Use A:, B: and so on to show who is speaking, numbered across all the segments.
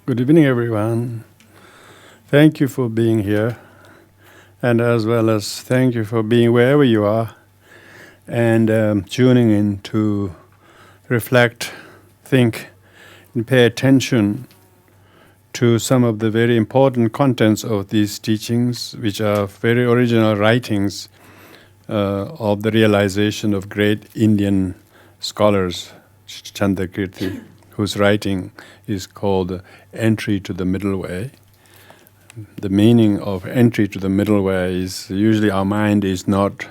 A: Good evening, everyone. Thank you for being here, and as well as thank you for being wherever you are and tuning in to reflect, think, and pay attention to some of the very important contents of these teachings, which are very original writings of the realization of great Indian scholars, Chandrakirti, whose writing is called Entry to the Middle Way. The meaning of entry to the middle way is usually our mind is not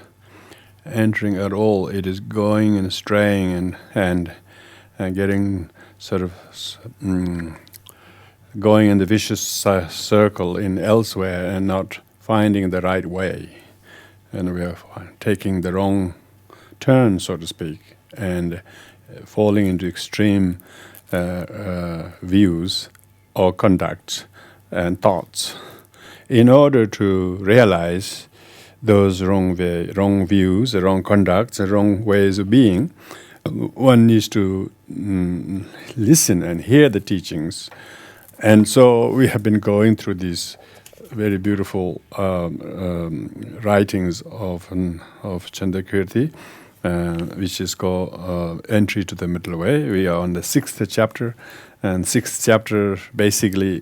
A: entering at all. It is going and straying and getting sort of going in the vicious circle in elsewhere and not finding the right way. And we are taking the wrong turn, so to speak, and falling into extreme views or conducts and thoughts. In order to realize those wrong views, the wrong conducts, the wrong ways of being, one needs to listen and hear the teachings. And so we have been going through these very beautiful writings of Chandrakirti, which is called Entry to the Middle Way. We are on the 6th chapter, and 6th chapter basically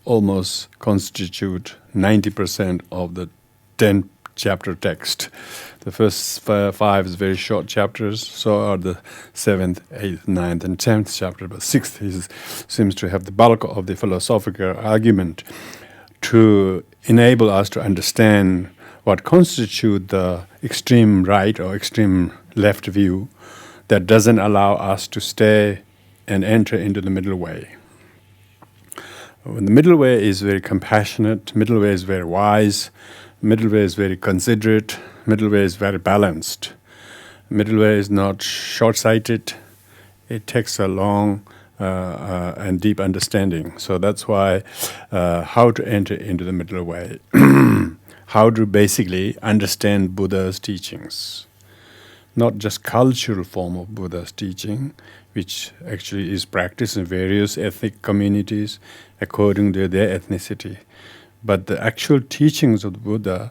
A: almost constitute 90% of the 10 chapter text. The first 5 is very short chapters, so are the 7th, 8th, 9th, and 10th chapter, but 6th seems to have the bulk of the philosophical argument to enable us to understand what constitute the extreme right or extreme left view that doesn't allow us to stay and enter into the middle way. When the middle way is very compassionate, middle way is very wise, middle way is very considerate, middle way is very balanced. Middle way is not short-sighted. It takes a long and deep understanding. So that's why how to enter into the middle way. How to basically understand Buddha's teachings. Not just cultural form of Buddha's teaching, which actually is practiced in various ethnic communities according to their ethnicity. But the actual teachings of the Buddha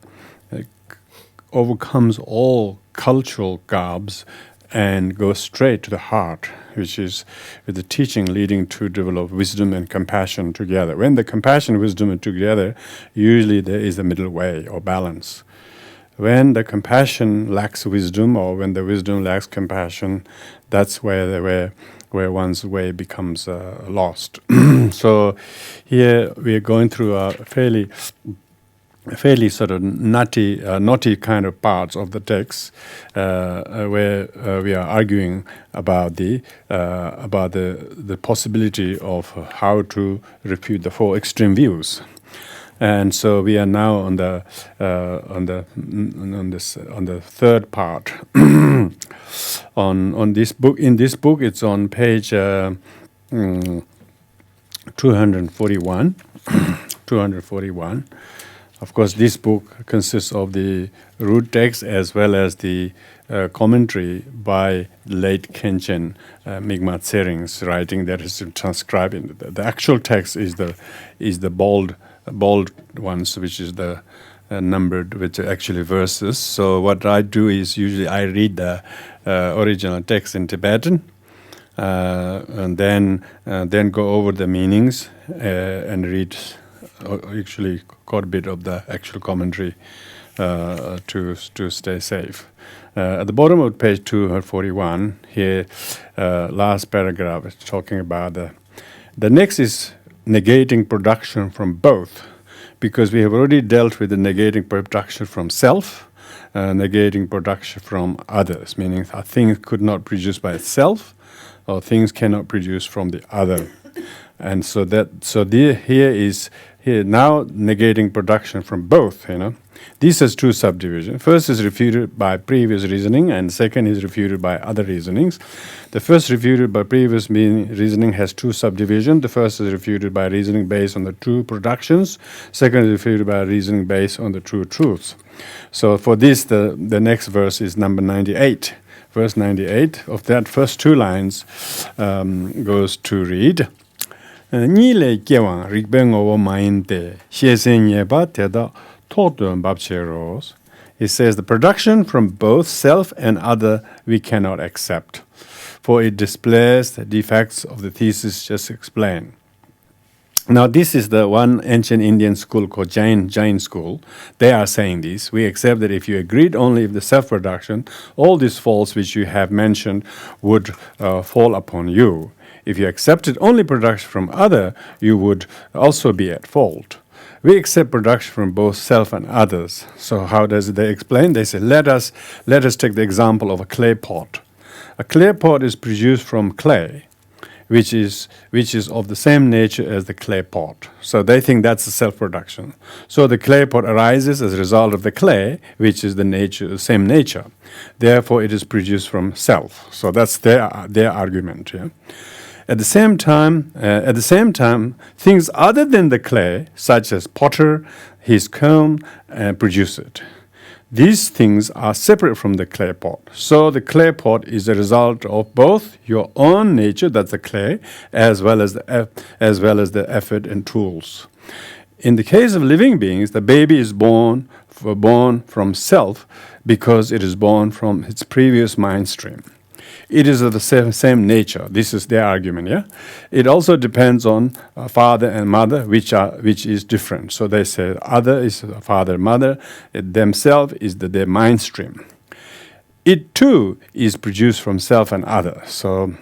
A: overcomes all cultural garbs and goes straight to the heart, which is with the teaching leading to develop wisdom and compassion together. When the compassion and wisdom are together, usually there is a middle way or balance. When the compassion lacks wisdom, or when the wisdom lacks compassion, that's where one's way becomes lost. So here we are going through a fairly sort of naughty kind of parts of the text, where we are arguing about the possibility of how to refute the 4 extreme views. And so we are now on the third part. on this book, in this book, it's on page 241. 241. Of course, this book consists of the root text as well as the commentary by late Khenchen Mi'kmaq Tsering's writing that is transcribed in the actual text is the bold ones, which is the numbered, which are actually verses. So what I do is usually I read the original text in Tibetan, and then go over the meanings and read actually quite a bit of the actual commentary to stay safe. At the bottom of page 241, here, last paragraph is talking about the next is negating production from both, because we have already dealt with the negating production from self, negating production from others, meaning a thing could not produce by itself, or things cannot produce from the other. And so here now negating production from both, This has 2 subdivisions. First is refuted by previous reasoning, and second is refuted by other reasonings. The first refuted by previous reasoning has 2 subdivisions. The first is refuted by reasoning based on the true productions. Second is refuted by reasoning based on the true truths. So for this, the next verse is number 98. Verse 98 of that first 2 lines goes to read. Nile Gewang Rigbeng over Mainte, Shiesenyeba Teda Totun Babcheros. It says the production from both self and other we cannot accept, for it displays the defects of the thesis just explained. Now, this is the one ancient Indian school called Jain school. They are saying this. We accept that if you agreed only with the self-production, all these faults which you have mentioned would fall upon you. If you accepted only production from other, you would also be at fault. We accept production from both self and others. So how does they explain? They say, let us take the example of a clay pot. A clay pot is produced from clay, which is of the same nature as the clay pot. So they think that's a self-production. So the clay pot arises as a result of the clay, which is the same nature. Therefore, it is produced from self. So that's their argument. Yeah? At the same time, things other than the clay, such as potter, his kiln, produce it. These things are separate from the clay pot. So the clay pot is a result of both your own nature, that's the clay, as well as the effort and tools. In the case of living beings, the baby is born from self because it is born from its previous mind stream. It is of the same nature. This is their argument, yeah? It also depends on father and mother, which is different. So they say other is father, mother, themselves is their mind stream. It too is produced from self and other. So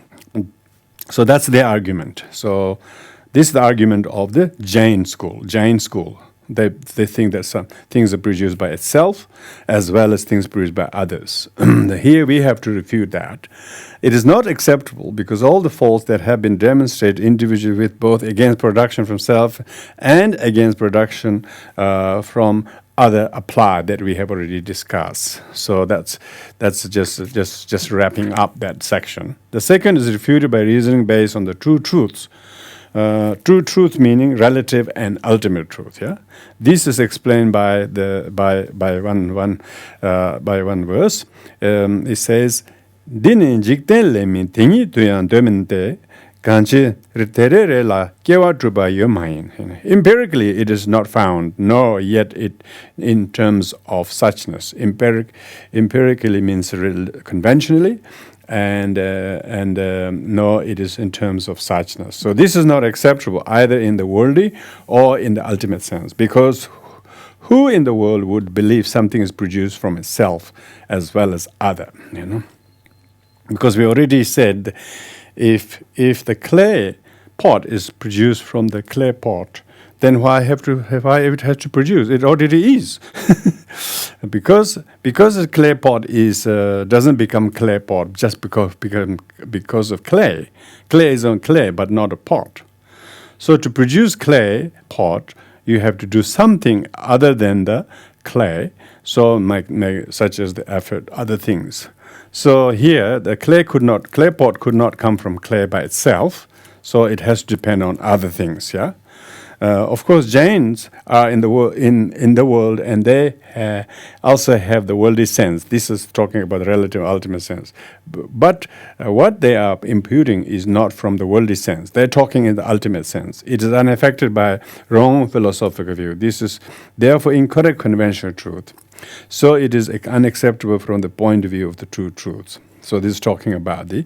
A: that's their argument. So this is the argument of the Jain school. They think that some things are produced by itself as well as things produced by others. Here we have to refute that. It is not acceptable because all the faults that have been demonstrated individually with both against production from self and against production from other apply that we have already discussed. So that's just wrapping up that section. The second is refuted by reasoning based on the true truths. True truth meaning relative and ultimate truth. Yeah, this is explained by one verse. It says, "Dinin jikten le min tingi tuyan dominte kanchi riterere la kewa truba yomain." Empirically, it is not found, nor yet it in terms of suchness. Empirically means conventionally. And no, it is in terms of suchness. So this is not acceptable either in the worldly or in the ultimate sense, because who in the world would believe something is produced from itself as well as other? You know, because we already said if the clay pot is produced from the clay pot, then why it has to produce? It already is. because the clay pot doesn't become clay pot just because of clay. Clay is on clay, but not a pot. So to produce clay pot, you have to do something other than the clay. So such as the effort, other things. So here the clay pot could not come from clay by itself. So it has to depend on other things. Yeah. Of course, Jains are in the world, and they also have the worldly sense. This is talking about the relative ultimate sense. But what they are imputing is not from the worldly sense. They're talking in the ultimate sense. It is unaffected by wrong philosophical view. This is therefore incorrect conventional truth. So it is unacceptable from the point of view of the true truths. So this is talking about the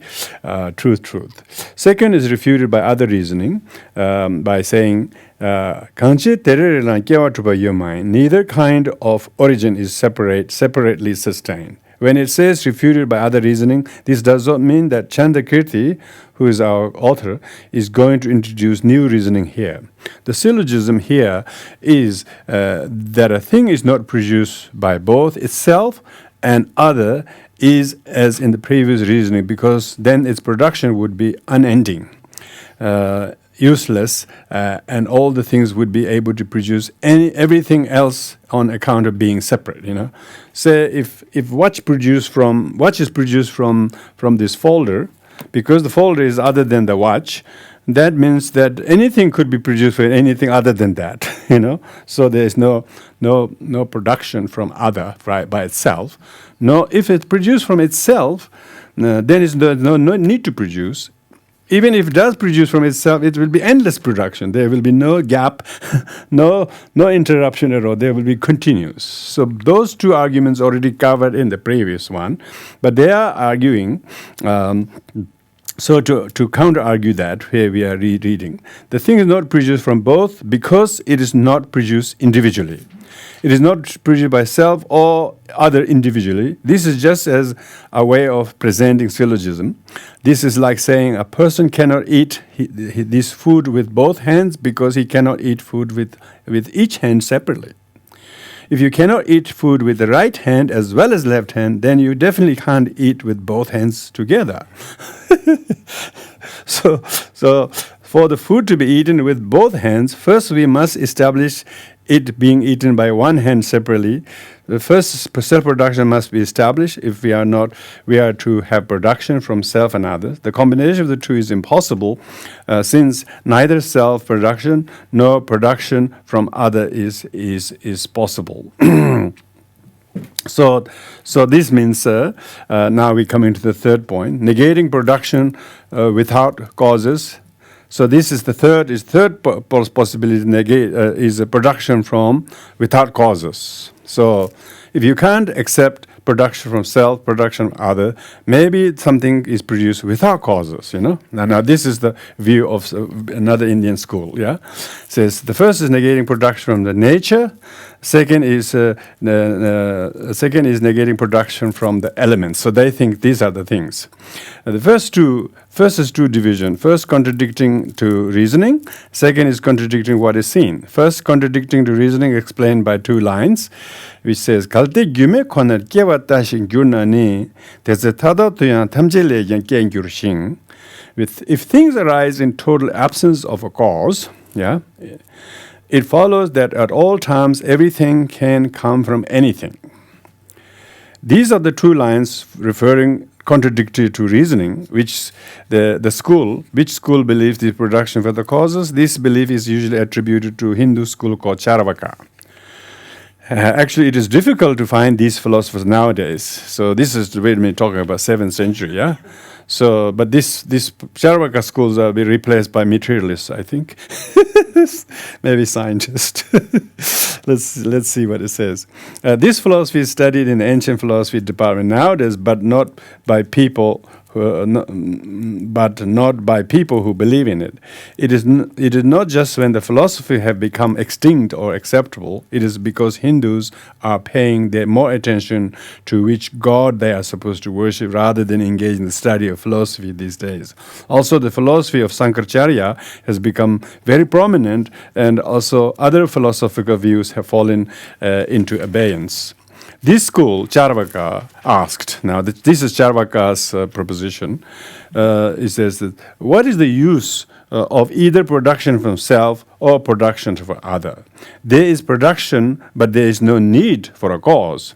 A: truth. Second is refuted by other reasoning by saying, neither kind of origin is separately sustained. When it says refuted by other reasoning, this does not mean that Chandrakirti, who is our author, is going to introduce new reasoning here. The syllogism here is that a thing is not produced by both itself and other is as in the previous reasoning, because then its production would be unending, useless, and all the things would be able to produce everything else on account of being separate. You know, say if watch is produced from this folder, because the folder is other than the watch, that means that anything could be produced for anything other than that. You know, so there is no production from other by itself. No, if it's produced from itself, there is no need to produce. even if it does produce from itself, it will be endless production. There will be no gap, no interruption at all. There will be continuous. So those two arguments already covered in the previous one, but they are arguing. So to counter-argue that, here we are reading, the thing is not produced from both because it is not produced individually. It is not produced by self or other individually. This is just as a way of presenting syllogism. This is like saying a person cannot eat this food with both hands because he cannot eat food with each hand separately. If you cannot eat food with the right hand as well as left hand, then you definitely can't eat with both hands together. So for the food to be eaten with both hands, first we must establish it being eaten by one hand separately. The first self-production must be established. If we are to have production from self and others. The combination of the two is impossible since neither self-production nor production from other is possible. So this means, now we come into the third point, negating production without causes. So this is the third possibility, is a production from without causes. So if you can't accept production from self, production from other, maybe something is produced without causes, Now this is the view of another Indian school, It says the first is negating production from the nature, second is negating production from the elements. So they think these are the things. The first is two division. First contradicting to reasoning, second is contradicting what is seen. First contradicting to reasoning explained by two lines, which says kalte gyume konar kyawata shin gyurnani teze tada tuyan tamjele yan kyen gyurshin. If things arise in total absence of a cause, it follows that at all times everything can come from anything. These are the two lines referring contradictory to reasoning, which which school believes the production for the causes. This belief is usually attributed to Hindu school called Charvaka. Actually, it is difficult to find these philosophers nowadays. So this is the way we're talking about 7th century, So, but this Charvaka schools will be replaced by materialists, I think. Maybe scientists. Let's see what it says. This philosophy is studied in the ancient philosophy department nowadays, but not by people who believe in it. It is not just when the philosophy have become extinct or acceptable. It is because Hindus are paying more attention to which god they are supposed to worship rather than engage in the study of philosophy these days. Also, the philosophy of Sankaracharya has become very prominent, and also other philosophical views have fallen into abeyance. This school, Charvaka, asked, now this is Charvaka's proposition, it says that, what is the use of either production from self or production from other? There is production, but there is no need for a cause.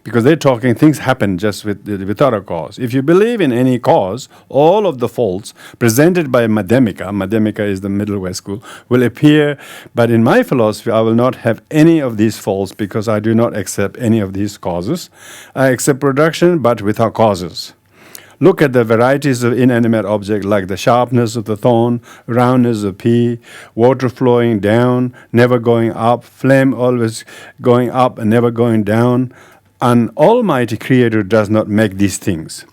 A: Because they're talking things happen just without a cause. If you believe in any cause, all of the faults presented by Madhyamika is the middle way school, will appear. But in my philosophy, I will not have any of these faults because I do not accept any of these causes. I accept production, but without causes. Look at the varieties of inanimate objects like the sharpness of the thorn, roundness of pea, water flowing down, never going up, flame always going up and never going down. An almighty creator does not make these things.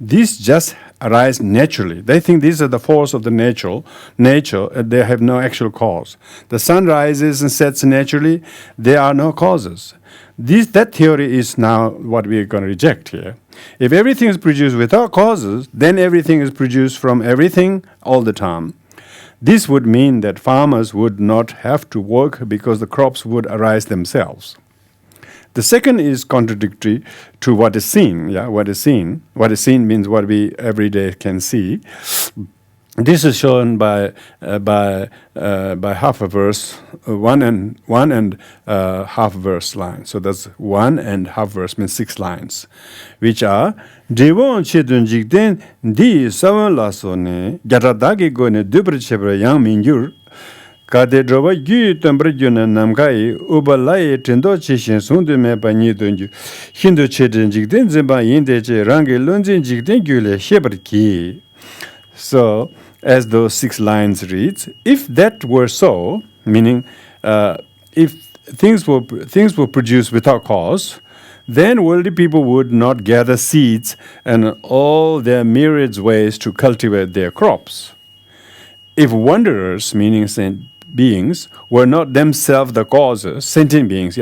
A: These just arise naturally. They think these are the force of the nature, they have no actual cause. The sun rises and sets naturally, there are no causes. That theory is now what we are going to reject here. If everything is produced without causes, then everything is produced from everything all the time. This would mean that farmers would not have to work because the crops would arise themselves. The second is contradictory to what is seen. What is seen means what we every day can see. This is shown by half a verse, one and half verse line. So that's 1 and half verse means 6 lines, which are Devon chedun jigden di sawan lasone garadagi go ne dubre chebra yang minjur. Kade droba gyu tambra gyuna namkai ubalai tendo chishin sundu me pa nyi donju hindu chedun jigden zimba yinde che rangi lunzin jigden gyule shebar ki. So as those 6 lines reads, if that were so, meaning if things were produced without cause, then worldly people would not gather seeds and all their myriad ways to cultivate their crops. If wanderers, meaning beings, were not themselves the causes, sentient beings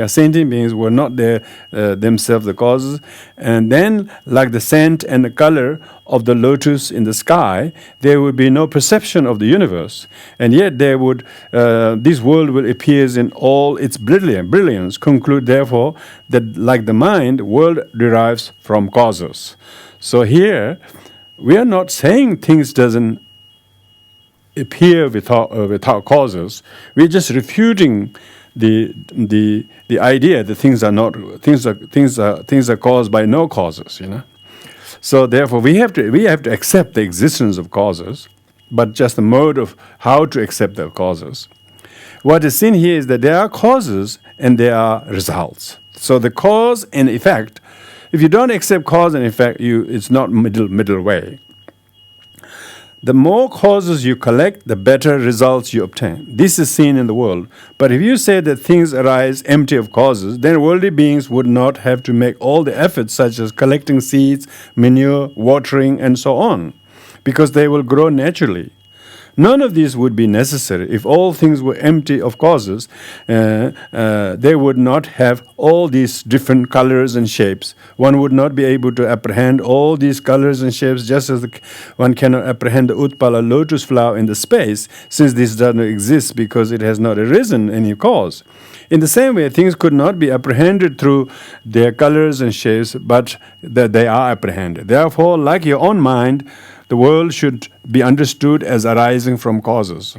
A: were not themselves the causes, and then like the scent and the color of the lotus in the sky, there would be no perception of the universe, and yet this world will appear in all its brilliance. Conclude therefore that like the mind, world derives from causes. So here, we are not saying things doesn't appear without causes. We're just refuting the idea that things are caused by no causes. So therefore, we have to accept the existence of causes, but just the mode of how to accept the causes. What is seen here is that there are causes and there are results. So the cause and effect. If you don't accept cause and effect, it's not middle way. The more causes you collect, the better results you obtain. This is seen in the world. But if you say that things arise empty of causes, then worldly beings would not have to make all the efforts such as collecting seeds, manure, watering, and so on, because they will grow naturally. None of these would be necessary. If all things were empty of causes, they would not have all these different colors and shapes. One would not be able to apprehend all these colors and shapes, just as one cannot apprehend the utpala lotus flower in the space, since this does not exist because it has not arisen any cause. In the same way, things could not be apprehended through their colors and shapes, but that they are apprehended. Therefore, like your own mind, the world should be understood as arising from causes.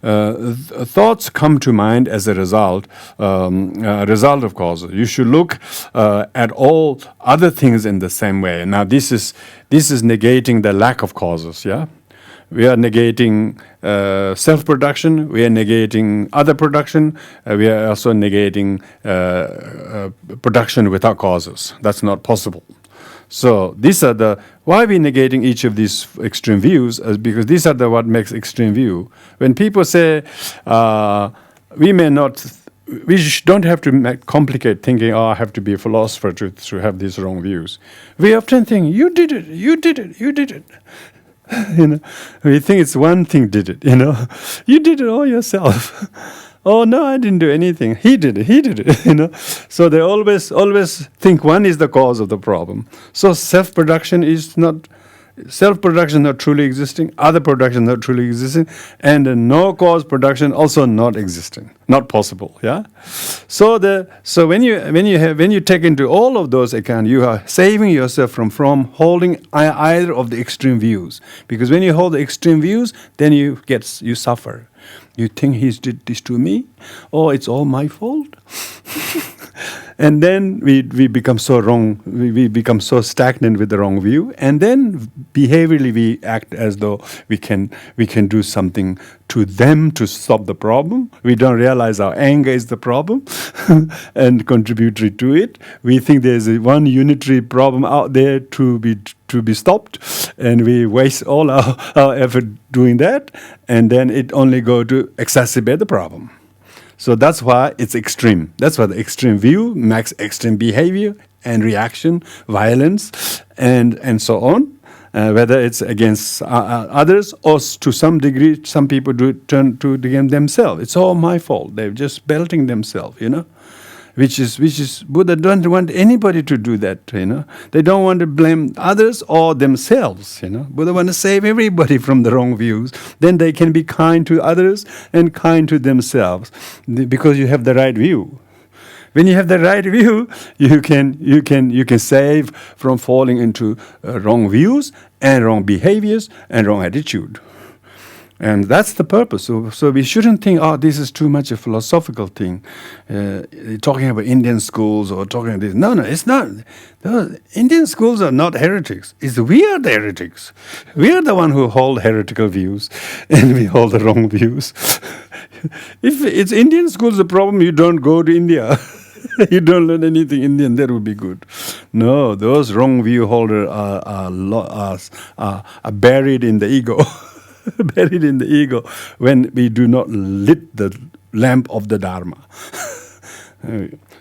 A: Thoughts come to mind as a result of causes. You should look at all other things in the same way. Now, this is negating the lack of causes. Yeah, we are negating self-production. We are negating other production. We are also negating production without causes. That's not possible. So these are why we're negating each of these extreme views, is because these are what makes extreme view. When people say we don't have to complicate thinking, I have to be a philosopher to have these wrong views. We often think, you did it. We think it's one thing did it, You did it all yourself. Oh, no, I didn't do anything. He did it, So they always think one is the cause of the problem. So self-production not truly existing, other production not truly existing, and no-cause production also not existing, not possible, yeah? So when you take into all of those account, you are saving yourself from holding either of the extreme views. Because when you hold the extreme views, then you suffer. You think he's did this to me? Oh, it's all my fault? And then we become so wrong, we become so stagnant with the wrong view, and then behaviorally we act as though we can do something to them to stop the problem. We don't realize our anger is the problem and contributory to it. We think there's one unitary problem out there to be stopped, and we waste all our effort doing that, and then it only go to exacerbate the problem. So that's why it's extreme. That's why the extreme view makes extreme behavior and reaction, violence, and so on. Whether it's against others or to some degree, some people turn to themselves. It's all my fault. They're just belting themselves, Which is Buddha don't want anybody to do that, They don't want to blame others or themselves, Buddha want to save everybody from the wrong views. Then they can be kind to others and kind to themselves because you have the right view. When you have the right view, you can save from falling into wrong views and wrong behaviors and wrong attitude. And that's the purpose. So we shouldn't think, this is too much a philosophical thing. Talking about Indian schools or talking about this. No, it's not. The Indian schools are not heretics. We are the heretics. We are the one who hold heretical views and we hold the wrong views. If it's Indian schools the problem, you don't go to India. You don't learn anything Indian, that would be good. No, those wrong view holders are buried in the ego. buried in the ego when we do not lit the lamp of the Dharma.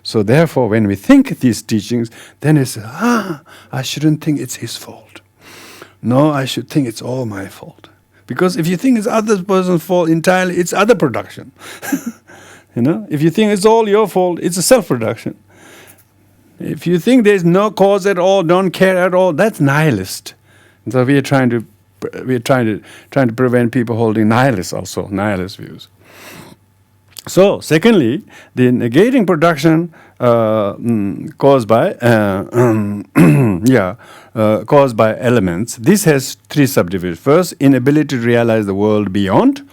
A: So therefore, when we think these teachings, then it's, I shouldn't think it's his fault. No, I should think it's all my fault. Because if you think it's other person's fault entirely, it's other production. If you think it's all your fault, it's a self-production. If you think there's no cause at all, don't care at all, that's nihilist. And so we are trying to prevent people holding nihilist views. So, secondly, the negating production caused by elements. This has three subdivisions. First, inability to realize the world beyond,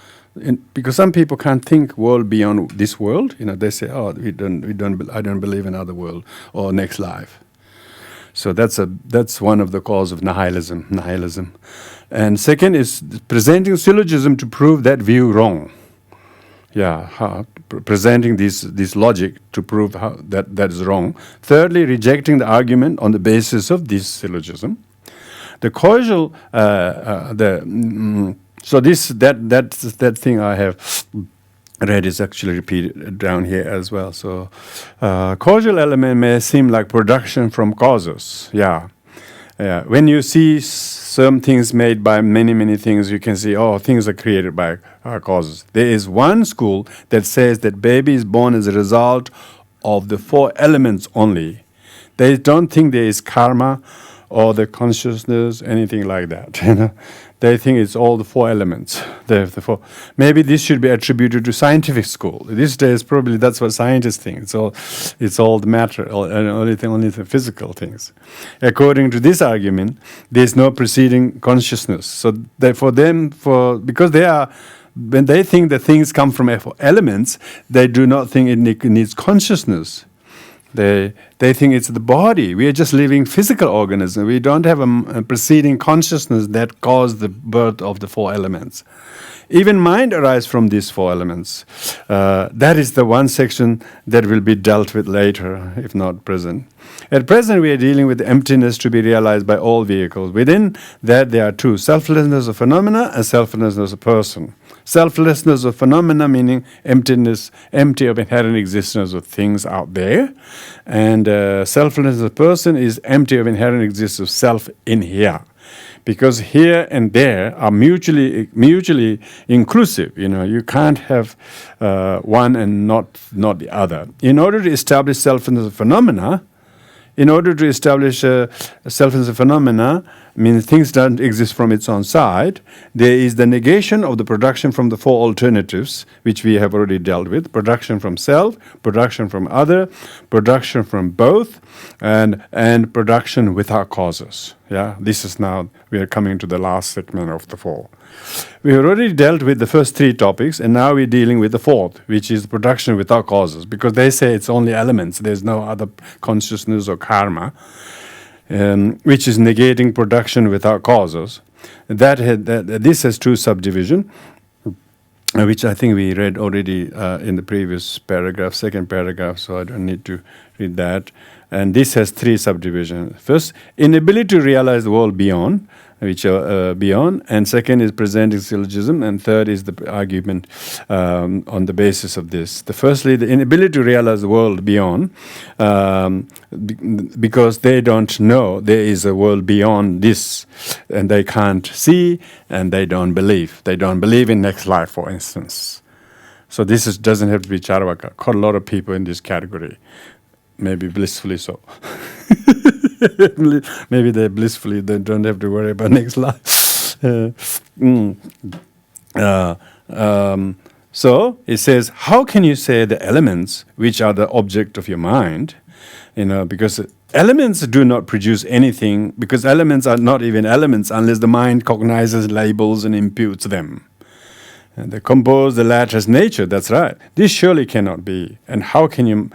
A: because some people can't think world beyond this world. They say, "Oh, I don't believe in other world or next life." So that's one of the cause of nihilism. And second is presenting syllogism to prove that view wrong. Presenting this logic to prove how that is wrong. Thirdly, rejecting the argument on the basis of this syllogism. The causal, so that thing I have read is actually repeated down here as well. So, causal element may seem like production from causes. When you see some things made by many things, you can see, things are created by causes. There is one school that says that baby is born as a result of the four elements only. They don't think there is karma or the consciousness, anything like that. They think it's all the four elements. They have the four. Maybe this should be attributed to scientific school. These days, probably that's what scientists think. It's all the matter, only the physical things. According to this argument, there is no preceding consciousness. So because they are, when they think that things come from elements, they do not think it needs consciousness. They think it's the body. We are just living physical organisms. We don't have a preceding consciousness that caused the birth of the four elements. Even mind arises from these four elements. That is the one section that will be dealt with later, if not present. At present, we are dealing with emptiness to be realized by all vehicles. Within that, there are two: selflessness of phenomena and selflessness of person. Selflessness of phenomena meaning emptiness, empty of inherent existence of things out there. And selflessness of person is empty of inherent existence of self in here. Because here and there are mutually inclusive. You can't have one and not the other. In order to establish selflessness of phenomena, means things don't exist from its own side. There is the negation of the production from the four alternatives, which we have already dealt with: production from self, production from other, production from both, and production without causes. This is now, we are coming to the last segment of the four. We have already dealt with the first three topics, and now we're dealing with the fourth, which is production without causes, because they say it's only elements. There's no other consciousness or karma. Which is negating production without causes. This has two subdivisions, which I think we read already in the previous paragraph, second paragraph, so I don't need to read that. And this has three subdivisions. First, inability to realize the world beyond, which are beyond, and second is presenting syllogism, and third is the argument on the basis of this. Firstly, the inability to realize the world beyond, because they don't know there is a world beyond this, and they can't see, and they don't believe. They don't believe in next life, for instance. So this doesn't have to be Charvaka. Quite a lot of people in this category, maybe blissfully so. Maybe they don't have to worry about next life. So it says, how can you say the elements, which are the object of your mind, because elements do not produce anything, because elements are not even elements unless the mind cognizes, labels, and imputes them. And they compose the latter's nature, that's right. This surely cannot be. And how can you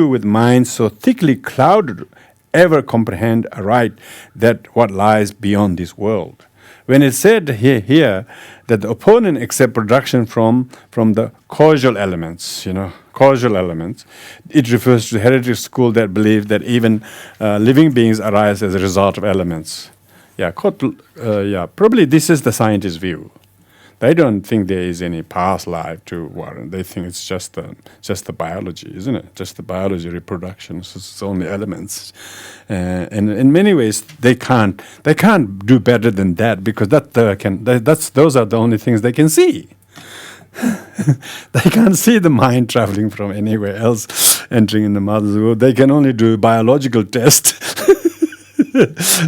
A: with mind so thickly clouded ever comprehend aright that what lies beyond this world? When it's said here that the opponent accepts production from the causal elements, causal elements, it refers to the hereditary school that believe that even living beings arise as a result of elements. Probably this is the scientist view. They don't think there is any past life to water. They think it's just the biology, isn't it? Just the biology, reproduction. So it's only elements, and in many ways they can't do better than that, because those are the only things they can see. They can't see the mind traveling from anywhere else, entering in the mother's womb. They can only do biological test.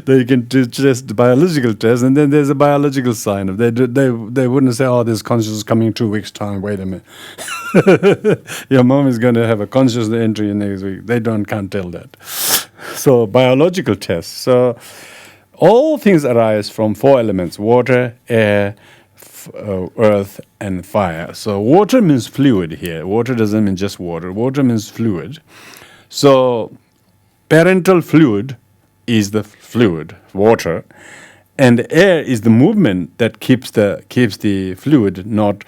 A: They can do just the biological test, and then there's a biological sign of they wouldn't say, oh, this consciousness coming 2 weeks time. Wait a minute, your mom is going to have a conscious entry next week. They can't tell that. So biological tests. So all things arise from 4 elements: water, air, earth, and fire. So water means fluid here. Water doesn't mean just water. Water means fluid. So parental fluid is the fluid, water, and air is the movement that keeps the fluid not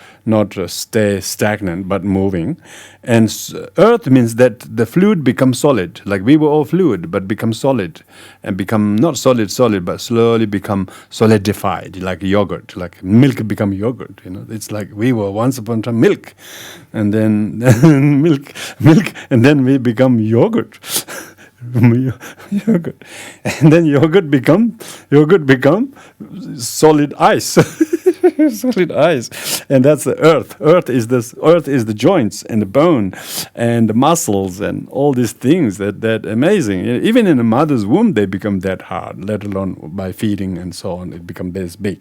A: stay stagnant but moving. And earth means that the fluid becomes solid, like we were all fluid but become solid, and become not solid but slowly become solidified, like yogurt, like milk become yogurt. It's like we were once upon a time milk, and then milk, and then we become yogurt. Yogurt, and then yogurt become solid ice. Solid ice, and that's the earth. Earth is the joints and the bone and the muscles and all these things that amazing. Even in a mother's womb they become that hard, let alone by feeding and so on, it becomes this big.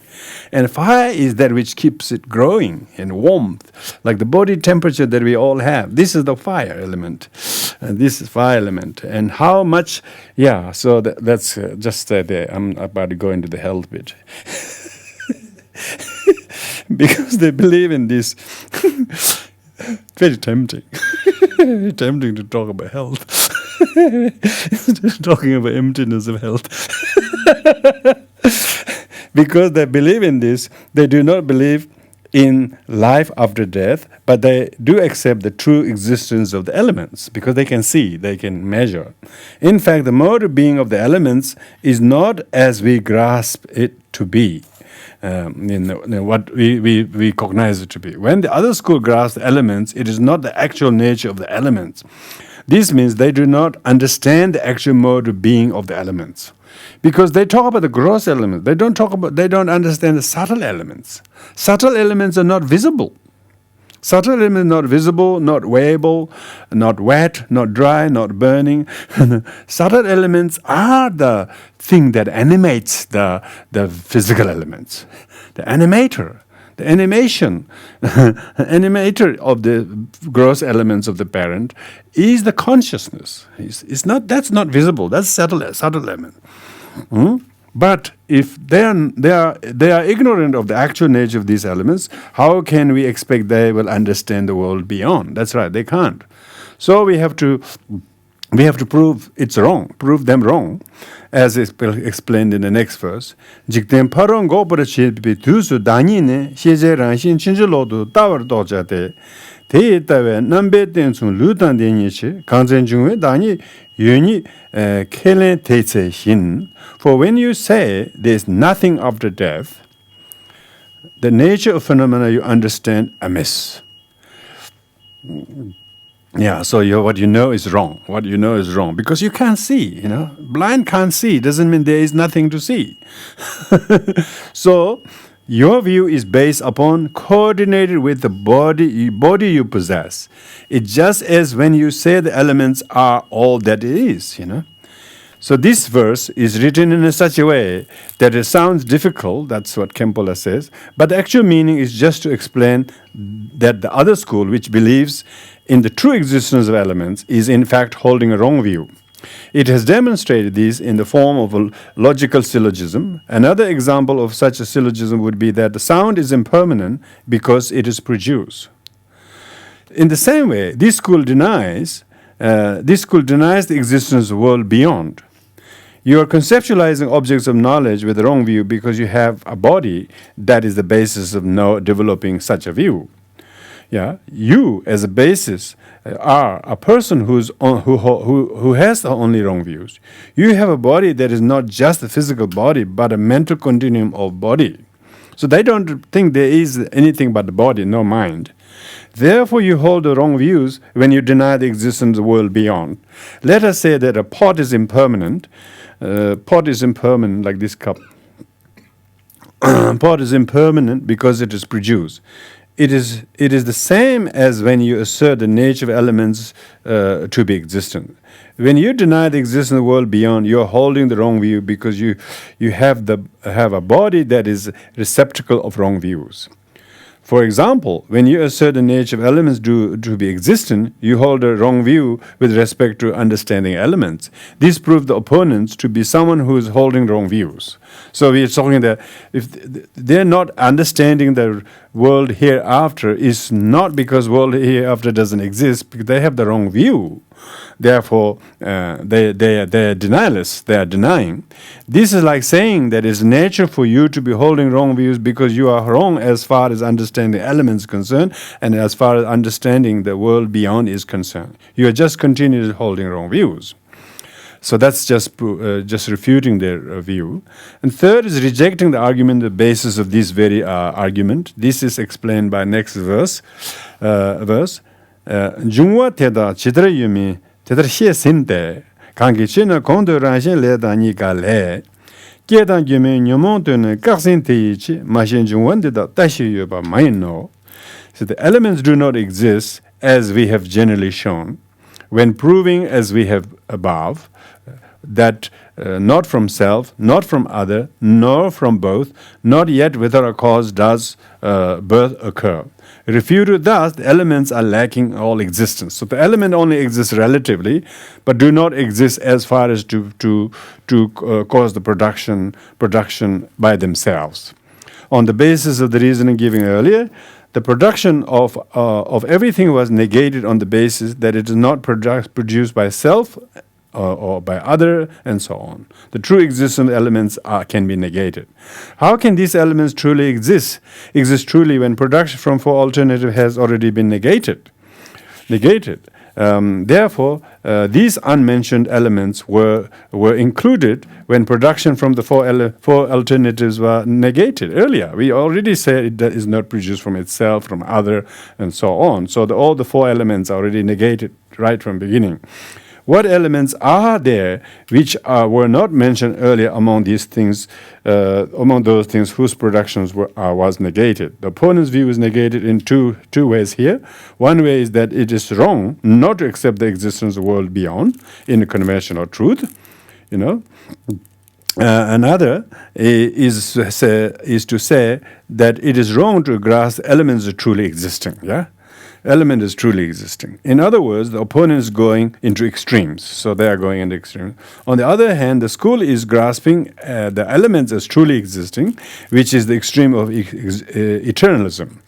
A: And fire is that which keeps it growing, and warmth, like the body temperature that we all have. This is the fire element, and this is fire element. And how much, so that's just there. I'm about to go into the health bit. Because they believe in this. Very tempting. Very tempting to talk about health. Talking about emptiness of health. Because they believe in this, they do not believe in life after death, but they do accept the true existence of the elements, because they can see, they can measure. In fact, the mode of being of the elements is not as we grasp it to be. What we cognize it to be. When the other school grasps the elements, it is not the actual nature of the elements. This means they do not understand the actual mode of being of the elements, because they talk about the gross elements. They don't understand the subtle elements. Subtle elements are not visible. Subtle elements not visible, not weighable, not wet, not dry, not burning. Subtle elements are the thing that animates the physical elements. The animator, the animation, animator of the gross elements of the parent is the consciousness. That's not visible. That's subtle element. But if they are ignorant of the actual nature of these elements, how can we expect they will understand the world beyond? That's right, they can't. So we have to prove it's wrong, prove them wrong, as is explained in the next verse. Jikten parong go parachipi tusu danine shije ranshin chinjilodu tawar dojate te tawe nambe tensun lutan denyeche kanzen jungwe dani yuni kelen teitse hin. For when you say there's nothing after death, the nature of phenomena you understand amiss. So what you know is wrong. What you know is wrong because you can't see. Blind can't see. Doesn't mean there is nothing to see. So your view is based upon coordinated with the body you possess. It's just as when you say the elements are all that it is. So this verse is written in such a way that it sounds difficult. That's what Kempola says. But the actual meaning is just to explain that the other school, which believes in the true existence of elements, is in fact holding a wrong view. It has demonstrated this in the form of a logical syllogism. Another example of such a syllogism would be that the sound is impermanent because it is produced. In the same way, this school denies the existence of the world beyond. You are conceptualizing objects of knowledge with the wrong view because you have a body that is the basis of developing such a view. You as a basis are a person who has the only wrong views. You have a body that is not just a physical body, but a mental continuum of body. So they don't think there is anything but the body, no mind. Therefore, you hold the wrong views when you deny the existence of the world beyond. Let us say that a pot is impermanent. Pot is impermanent, like this cup. Pot is impermanent because it is produced. It is the same as when you assert the nature of elements to be existent. When you deny the existence of the world beyond, you're holding the wrong view because you have a body that is receptacle of wrong views. For example, when you assert the nature of elements to be existent, you hold a wrong view with respect to understanding elements. This proves the opponents to be someone who is holding wrong views. So we are talking that if they're not understanding the world hereafter, is not because world hereafter doesn't exist, because they have the wrong view. Therefore, they are denialists. They are denying. This is like saying that it's nature for you to be holding wrong views because you are wrong as far as understanding elements concerned, and as far as understanding the world beyond is concerned. You are just continually holding wrong views. So that's just refuting their view. And third is rejecting the argument, the basis of this very argument. This is explained by next verse. Jungwa teda chidra yumi tedar xie sinte kanki china kondo rangshin le da ni ka le kedan yumi nyumon tene kaksin te yichi mashin jungwan teda tashi yoba mayin no. So the elements do not exist as we have generally shown when proving as we have above that not from self, not from other, nor from both, not yet without a cause does birth occur. Refuted thus, the elements are lacking all existence. So the element only exists relatively, but do not exist as far as to cause the production by themselves. On the basis of the reasoning given earlier, the production of everything was negated on the basis that it is not produced by self or by other, and so on. The true existence of elements can be negated. How can these elements truly exist truly when production from four alternative has already been negated? Therefore, these unmentioned elements were included when production from the four alternatives were negated earlier. We already said it is not produced from itself, from other, and so on. So all the four elements are already negated right from the beginning. What elements are there which were not mentioned earlier among these things, among those things whose productions was negated? The opponent's view is negated in two ways here. One way is that it is wrong not to accept the existence of the world beyond in conventional truth, Another is to say that it is wrong to grasp elements as truly existing. Yeah. Element is truly existing. In other words, the opponent is going into extremes. So they are going into extremes. On the other hand, the school is grasping the elements as truly existing, which is the extreme of eternalism.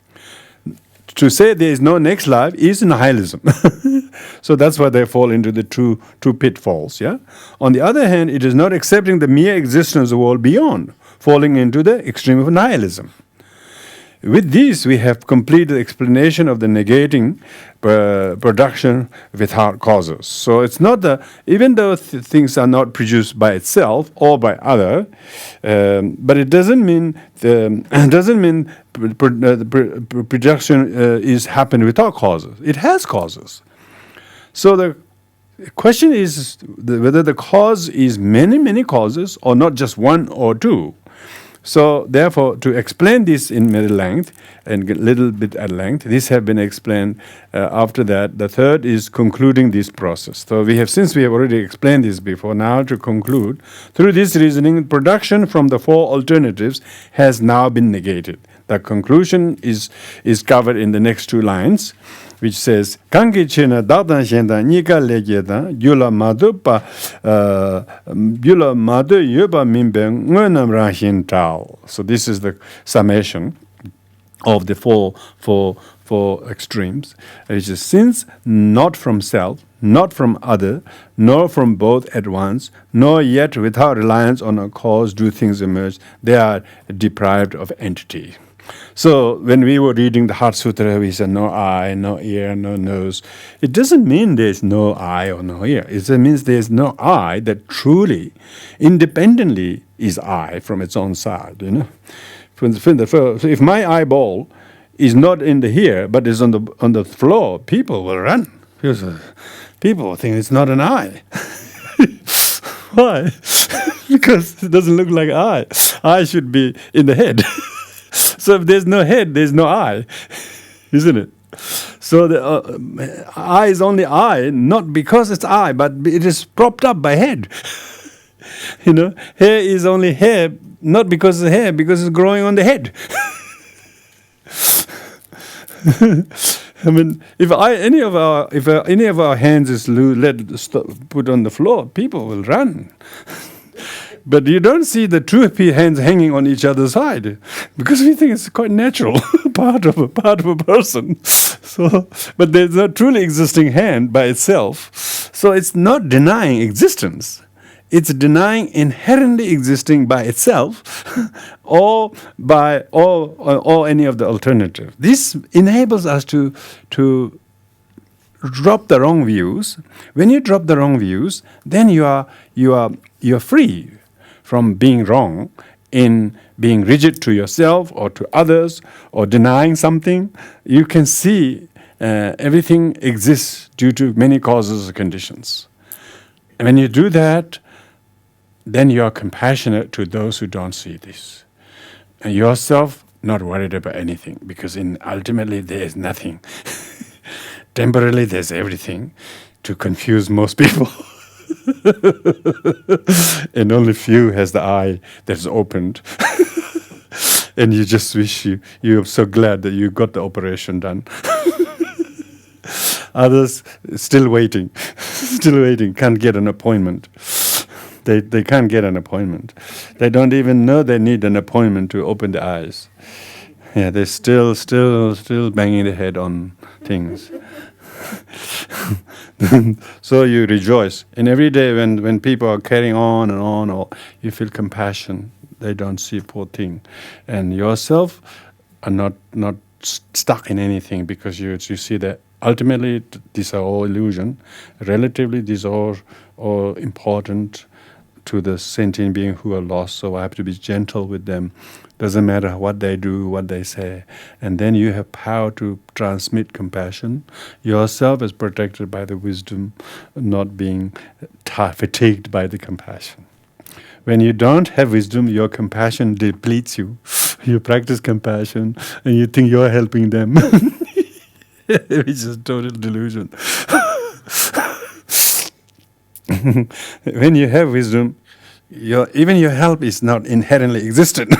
A: To say there is no next life is nihilism. So that's why they fall into the two pitfalls. Yeah. On the other hand, it is not accepting the mere existence of the world beyond, falling into the extreme of nihilism. With this, we have completed the explanation of the negating production without causes. So it's not even though things are not produced by itself or by other, but it doesn't mean the production is happening without causes. It has causes. So the question is whether the cause is many causes or not just one or two. So, therefore, to explain this in middle length and a little bit at length, this have been explained after that. The third is concluding this process. So, since we have already explained this before, now to conclude, through this reasoning, production from the four alternatives has now been negated. The conclusion is covered in the next two lines, which says, Kangi chena dadan shenda nika legeda gyula madu yoba mimbe ngunam rahin tao. So this is the summation of the four extremes, which is since not from self, not from other, nor from both at once, nor yet without reliance on a cause do things emerge, they are deprived of entity. So when we were reading the Heart Sutra, we said no eye, no ear, no nose. It doesn't mean there's no eye or no ear. It means there's no eye that truly, independently is I from its own side, So if my eyeball is not in the here, but is on the floor, people will run. Because people think it's not an eye. Why? Because it doesn't look like eye. Eye should be in the head. So if there's no head, there's no eye, isn't it? So the eye is only eye, not because it's eye, but it is propped up by head. Hair is only hair, not because it's hair, because it's growing on the head. I mean, if any of our hands is put on the floor, people will run. But you don't see the two hands hanging on each other's side, because we think it's quite natural part of a person. So, but there's no truly existing hand by itself. So it's not denying existence. It's denying inherently existing by itself, or any of the alternative. This enables us to drop the wrong views. When you drop the wrong views, then you are free from being wrong in being rigid to yourself or to others or denying something. You can see everything exists due to many causes or conditions. And when you do that, then you are compassionate to those who don't see this. And yourself not worried about anything, because ultimately there is nothing. Temporarily there's everything to confuse most people. And only few has the eye that's opened. And you just wish you're so glad that you got the operation done. Others still waiting, can't get an appointment. They can't get an appointment. They don't even know they need an appointment to open the eyes. Yeah, they're still banging their head on things. So you rejoice. And every day when people are carrying on and on, or you feel compassion, they don't see poor thing. And yourself are not stuck in anything, because you see that ultimately these are all illusion. Relatively, these are all important to the sentient being who are lost. So I have to be gentle with them. Doesn't matter what they do, what they say. And then you have power to transmit compassion. Yourself is protected by the wisdom, not being fatigued by the compassion. When you don't have wisdom, your compassion depletes you. You practice compassion and you think you're helping them. Which is total delusion. When you have wisdom, even your help is not inherently existent.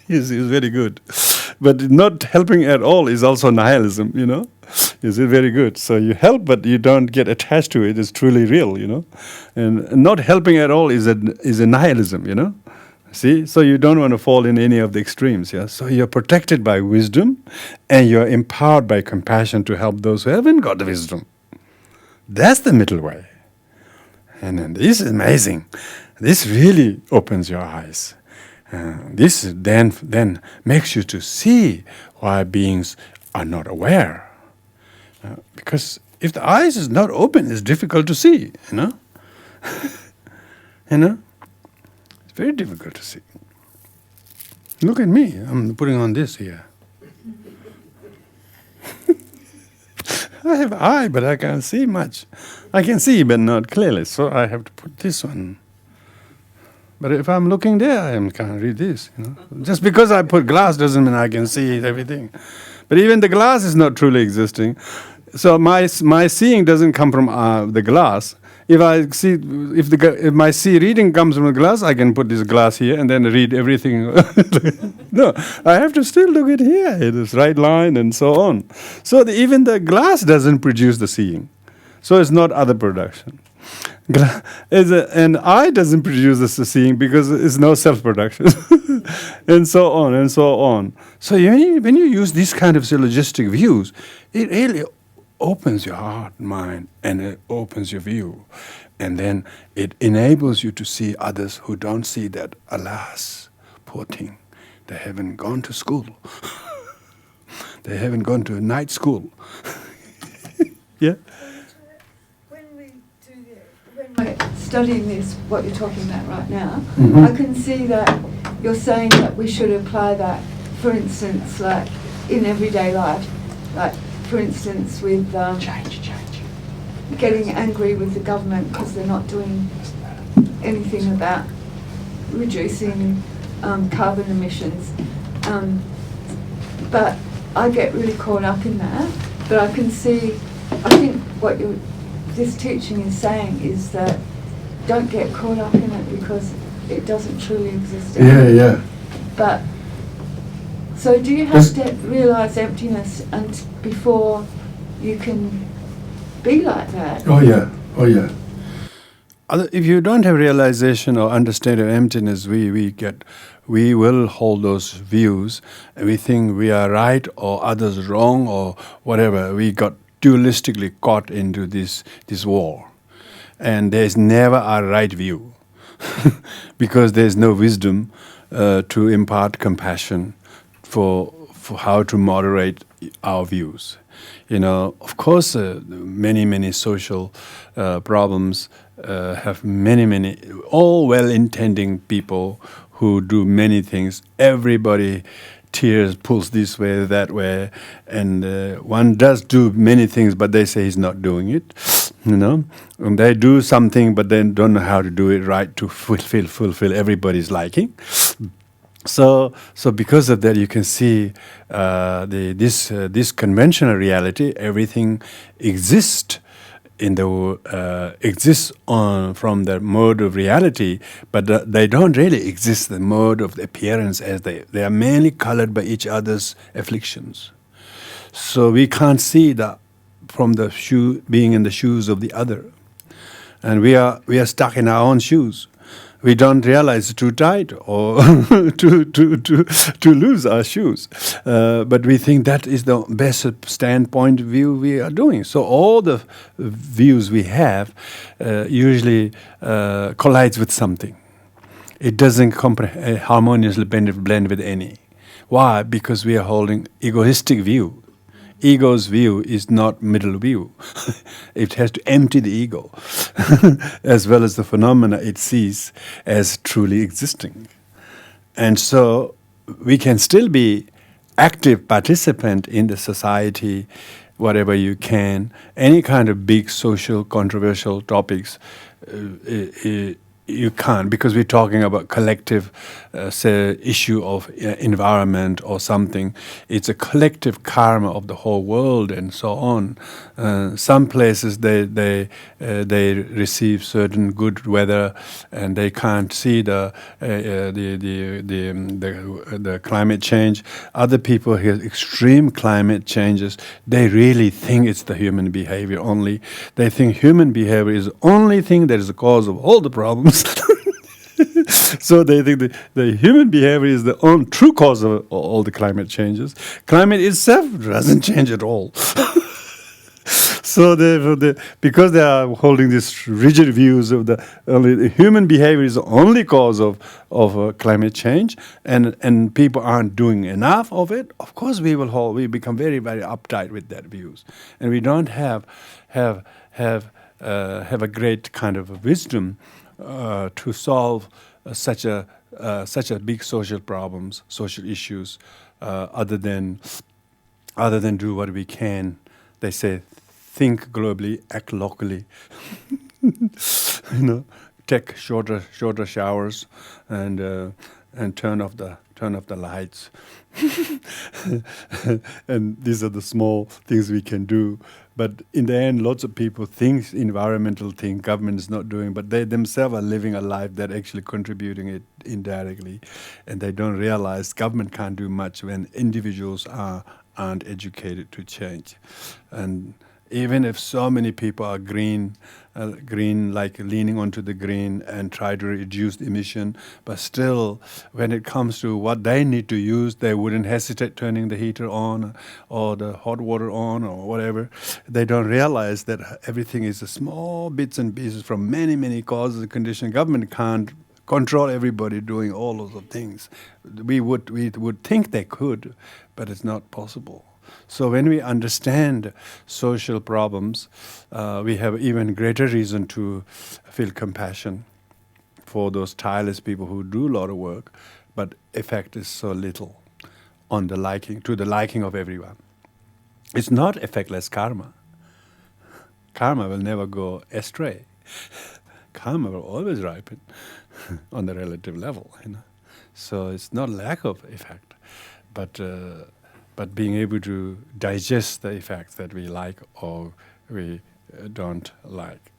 A: It's very good. But not helping at all is also nihilism, Is it very good? So you help, but you don't get attached to it. It's truly real, And not helping at all is a nihilism, See? So you don't want to fall in any of the extremes, yeah? So you're protected by wisdom, and you're empowered by compassion to help those who haven't got the wisdom. That's the middle way. And this is amazing. This really opens your eyes. This then makes you to see why beings are not aware. Because if the eyes is not open, it's difficult to see, It's very difficult to see. Look at me. I'm putting on this here. I have an eye, but I can't see much. I can see, but not clearly, so I have to put this on. But if I'm looking there, I can't read this. Just because I put glass doesn't mean I can see everything. But even the glass is not truly existing. So my seeing doesn't come from the glass. If my reading comes from the glass, I can put this glass here and then read everything. No, I have to still look at here, this right line and so on. So even the glass doesn't produce the seeing. So it's not other production. And eye doesn't produce the seeing because it's no self-production. And so on and so on. So when you use these kind of syllogistic views, it really opens your heart, mind, and it opens your view. And then it enables you to see others who don't see that, alas, poor thing, they haven't gone to school. They haven't gone to a night school. Yeah?
B: When we're studying this, what you're talking about right now,
A: Mm-hmm.
B: I can see that
C: you're saying that we should apply that, for instance, like in everyday life, like for instance with getting angry with the government because they're not doing anything about reducing carbon emissions. But I get really caught up in that. But I can see, I think what this teaching is saying is that don't get caught up in it because it doesn't truly exist anymore.
D: Yeah.
C: But, so do you have to realise emptiness before you can be like that?
D: Oh yeah.
A: If you don't have realization or understanding of emptiness, we will hold those views and we think we are right or others wrong or whatever. We got dualistically caught into this war. And there's never a right view because there's no wisdom to impart compassion for how to moderate our views. Of course, many social problems have many, all well-intending people who do many things. Everybody pulls this way, that way, and one does do many things, but they say he's not doing it. And they do something, but then don't know how to do it right to fulfill everybody's liking. So because of that, you can see this conventional reality. Everything exists exists from the mode of reality, but they don't really exist the mode of the appearance as they are mainly colored by each other's afflictions. So we can't see that from the being in the shoes of the other, and we are stuck in our own shoes. We don't realize it's too tight or to lose our shoes. But we think that is the best standpoint view we are doing. So all the views we have usually collides with something. It doesn't harmoniously blend with any. Why? Because we are holding egoistic view. Ego's view is not middle view. It has to empty the ego as well as the phenomena it sees as truly existing. And so we can still be active participant in the society, whatever you can. Any kind of big social controversial topics, you can't, because we're talking about collective say issue of environment or something. It's a collective karma of the whole world and so on. Some places they receive certain good weather and they can't see the climate change. Other people hear extreme climate changes. They really think it's the human behavior only. They think human behavior is the only thing that is the cause of all the problems. So they think the human behavior is the true cause of all the climate changes. Climate itself doesn't change at all. So because they are holding these rigid views of the human behavior is the only cause of climate change, and people aren't doing enough of it, of course we become very, very uptight with that views, and we don't have a great kind of wisdom to solve such a big social problems, social issues, other than do what we can. They say, think globally, act locally. Take shorter showers, and turn off the lights. And these are the small things we can do. But in the end, lots of people think environmental thing government is not doing, but they themselves are living a life that actually contributing it indirectly, and they don't realize government can't do much when individuals aren't educated to change. And even if so many people are green, like leaning onto the green and try to reduce the emission, but still, when it comes to what they need to use, they wouldn't hesitate turning the heater on or the hot water on or whatever. They don't realize that everything is a small bits and pieces from many, many causes and conditions. Government can't control everybody doing all those things. We would think they could, but it's not possible. So when we understand social problems, we have even greater reason to feel compassion for those tireless people who do a lot of work, but effect is so little on the liking of everyone. It's not effectless karma. Karma will never go astray. Karma will always ripen on the relative level, So it's not lack of effect, but being able to digest the effects that we like or we don't like.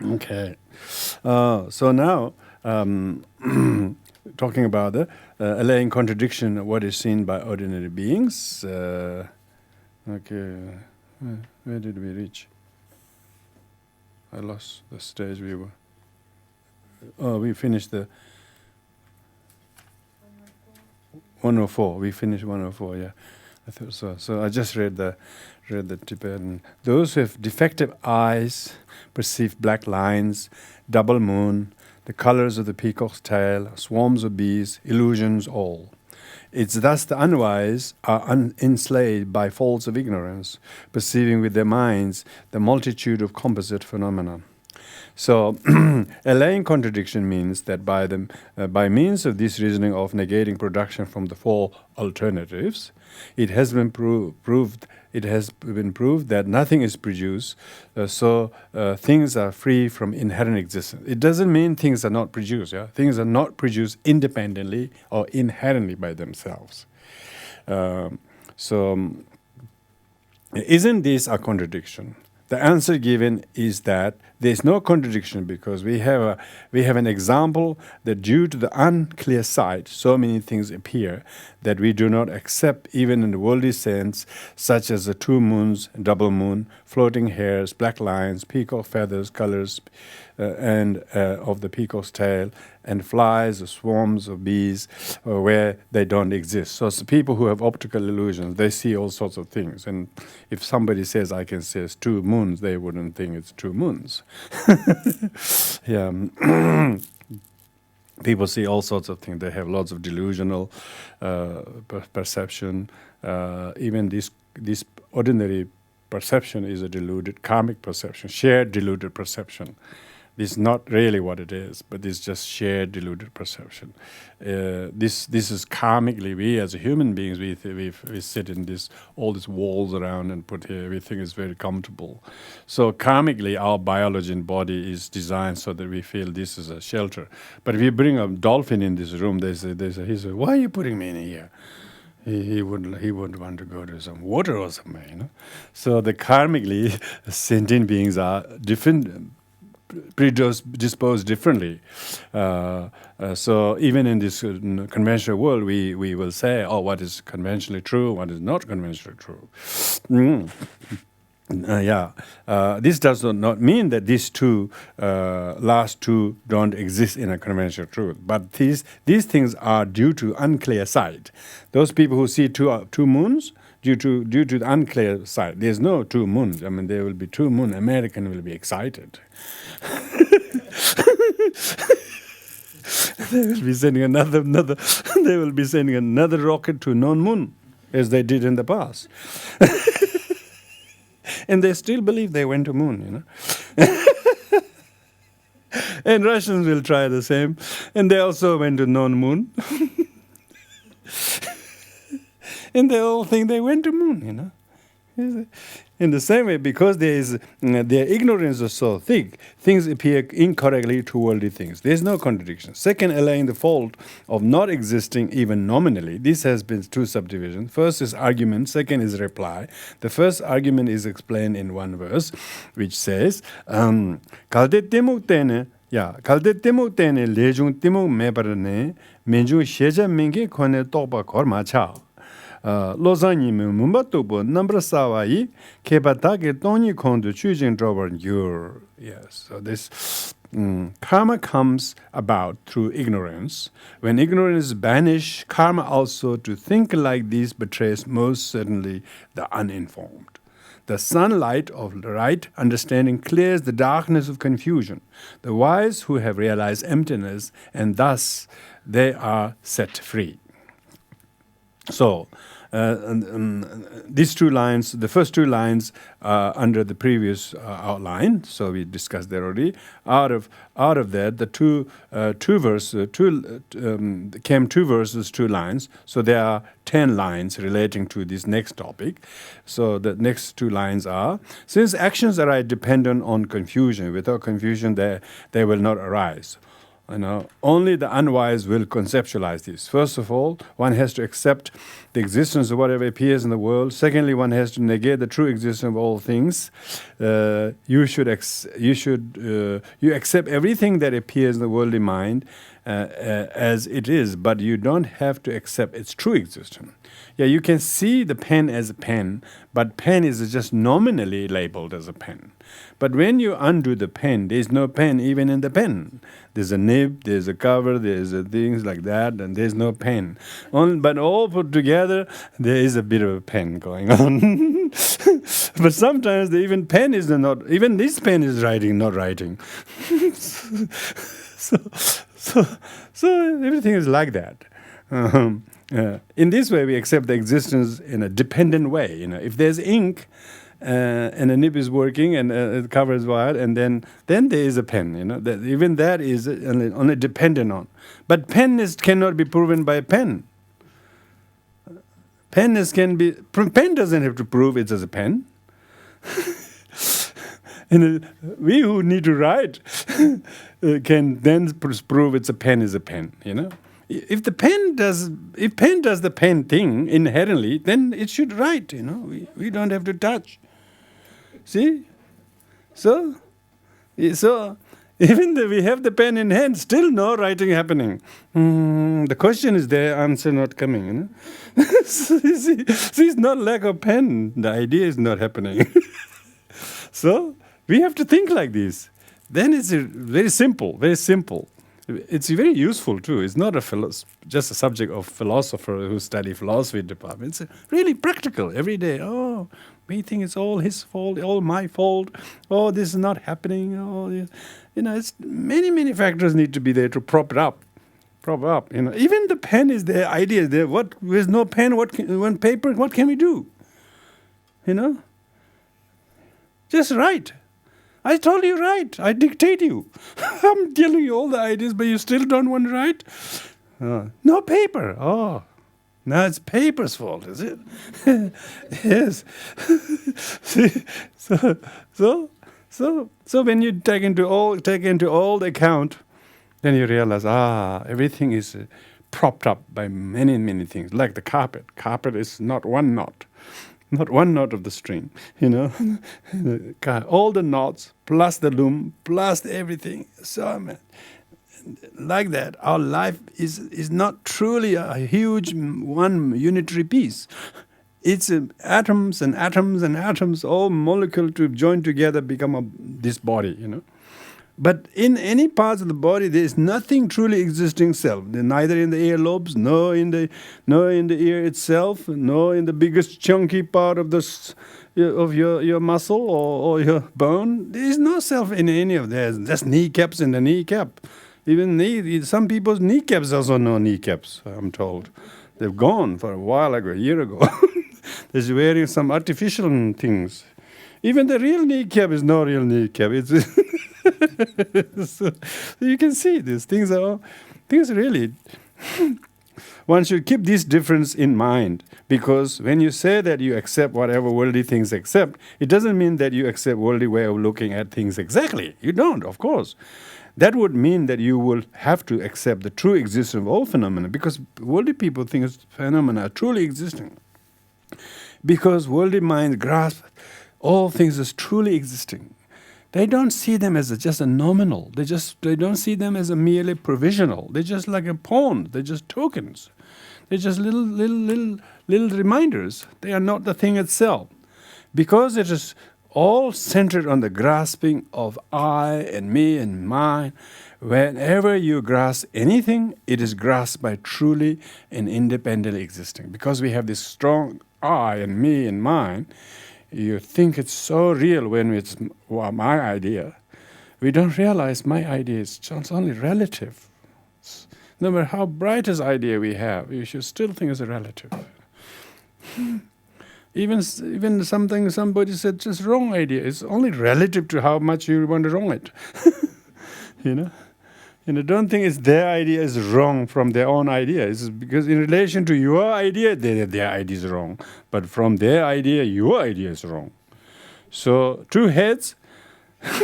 A: Okay. So now, talking about the allaying contradiction of what is seen by ordinary beings. Okay. Where did we reach? I lost the stage we were. Oh, we finished the 104. We finished 104. Yeah, I thought so. So I just read the Tibetan. Those who have defective eyes perceive black lines, double moon, the colors of the peacock's tail, swarms of bees, illusions all. It's thus the unwise are enslaved by faults of ignorance, perceiving with their minds the multitude of composite phenomena. So, allaying contradiction means that by means of this reasoning of negating production from the four alternatives, it has been proved that nothing is produced, so things are free from inherent existence. It doesn't mean things are not produced. Yeah? Things are not produced independently or inherently by themselves. So, isn't this a contradiction? The answer given is that there is no contradiction because we have an example that due to the unclear sight, so many things appear that we do not accept even in the worldly sense, such as the two moons, double moon, floating hairs, black lines, peacock feathers, colors, and of the peacock's tail, and flies, or swarms of bees, where they don't exist. So it's the people who have optical illusions, they see all sorts of things. And if somebody says, I can see it's two moons, they wouldn't think it's two moons. Yeah. People see all sorts of things. They have lots of delusional perception. Even this ordinary perception is a deluded karmic perception, shared deluded perception. This is not really what it is, but it's just shared deluded perception. This is karmically, we as human beings, we sit in all these walls around and put here, everything is very comfortable. So karmically, our biology and body is designed so that we feel this is a shelter. But if you bring a dolphin in this room, he says, why are you putting me in here? He wouldn't want to go to some water or something, So the karmically, sentient beings are different, predisposed differently. So even in this conventional world, we will say, oh, what is conventionally true, what is not conventionally true. This does not mean that these two last two don't exist in a conventional truth, but these things are due to unclear sight. Those people who see two moons, due to the unclear sight. There's no two moons. I mean, there will be two moons. American will be excited. They will be sending another. They will be sending another rocket to non-moon, as they did in the past. And they still believe they went to moon, And Russians will try the same. And they also went to non-moon. And they all think they went to moon, In the same way, because their ignorance is so thick, things appear incorrectly to worldly things. There is no contradiction. Second, allaying the fault of not existing even nominally. This has been two subdivisions. First is argument, second is reply. The first argument is explained in one verse, which says, Kalde temuk tene lejung temuk mebarane menju sheja menge kone tokpa korma cha. Lozani Mumbatub, number Sawai, Kebatake Tony Kondo, choosing Drover Gur. Yes, so this karma comes about through ignorance. When ignorance banishes, karma also to think like this betrays most certainly the uninformed. The sunlight of the right understanding clears the darkness of confusion. The wise who have realized emptiness, and thus they are set free. So, these two lines, the first two lines are under the previous outline, so we discussed that already. Out of that, the two verses, 2 lines. So there are 10 lines relating to this next topic. So the next 2 lines are: since actions are dependent on confusion, without confusion they will not arise. Only the unwise will conceptualize this. First of all, one has to accept the existence of whatever appears in the world. Secondly, one has to negate the true existence of all things. You accept everything that appears in the worldly mind as it is, but you don't have to accept its true existence. Yeah, you can see the pen as a pen, but pen is just nominally labeled as a pen. But when you undo the pen, there's no pen even in the pen. There's a nib, there's a cover, there's things like that, and there's no pen. But all put together, there is a bit of a pen going on. But sometimes even pen is not, even this pen is writing, not writing. So everything is like that. In this way, we accept the existence in a dependent way. If there's ink, and the nib is working and the cover is wired, and then there is a pen. Even that is only dependent on. But pen cannot be proven by a pen. Pen doesn't have to prove it's as a pen. And we who need to write can then prove it's a pen is a pen. If pen does the pen thing inherently, then it should write. We don't have to touch. See? So even though we have the pen in hand, still no writing happening. The question is there, answer not coming. See, it's not lack of pen. The idea is not happening. So we have to think like this. Then it's very simple, very simple. It's very useful too. It's not just a subject of philosophers who study philosophy department. It's really practical every day. Oh, we think it's all his fault, all my fault. Oh, this is not happening. Oh, it's many factors need to be there to prop it up. Even the pen is there, idea is there. There's no pen, one paper, what can we do? Just write. I told you write. I dictate you. I'm telling you all the ideas, but you still don't want to write? No paper. Oh, now it's paper's fault, is it? Yes. So when you take into all the account, then you realize, everything is propped up by many things, like the carpet. Carpet is not one knot. Not one knot of the string, all the knots, plus the loom, plus everything. So, like that, our life is not truly a huge one unitary piece. It's atoms and atoms and atoms, all molecules to join together become this body, But in any parts of the body, there is nothing truly existing self. Neither in the earlobes, nor in the ear itself, nor in the biggest chunky part of your muscle or your bone. There is no self in any of that. Just kneecaps in the kneecap. Even some people's kneecaps also no kneecaps, I'm told. They've gone for a while ago, a year ago. They're wearing some artificial things. Even the real kneecap is no real kneecap. It's so you can see these things really. One should keep this difference in mind, because when you say that you accept whatever worldly things accept, it doesn't mean that you accept worldly way of looking at things exactly. You don't, of course. That would mean that you will have to accept the true existence of all phenomena, because worldly people think phenomena are truly existing. Because worldly minds grasp all things as truly existing. They don't see them as just a nominal. They don't see them as a merely provisional. They're just like a pawn. They're just tokens. They're just little reminders. They are not the thing itself. Because it is all centered on the grasping of I and me and mine, whenever you grasp anything, it is grasped by truly and independently existing. Because we have this strong I and me and mine, you think it's so real when it's my idea. We don't realize my idea is just only relative. No matter how brightest idea we have, you should still think it's a relative. Even something somebody said just wrong idea. It's only relative to how much you want to wrong it. you know. Don't think it's their idea is wrong from their own idea. It's because in relation to your idea, their idea is wrong. But from their idea, your idea is wrong. So 2 heads,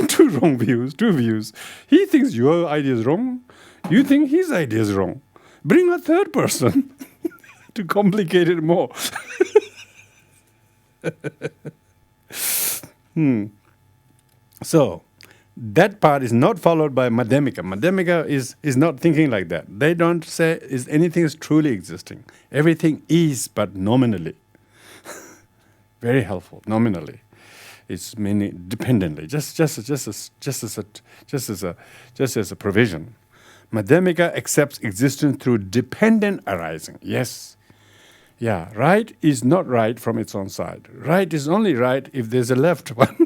A: 2 wrong views, 2 views. He thinks your idea is wrong. You think his idea is wrong. Bring a 3rd person to complicate it more. So, that part is not followed by Madhyamika. Madhyamika is not thinking like that. They don't say anything is truly existing. Everything is, but nominally. Very helpful, nominally. It's meaning dependently, just as a provision. Madhyamika accepts existence through dependent arising. Yes. Yeah, right is not right from its own side. Right is only right if there's a left one.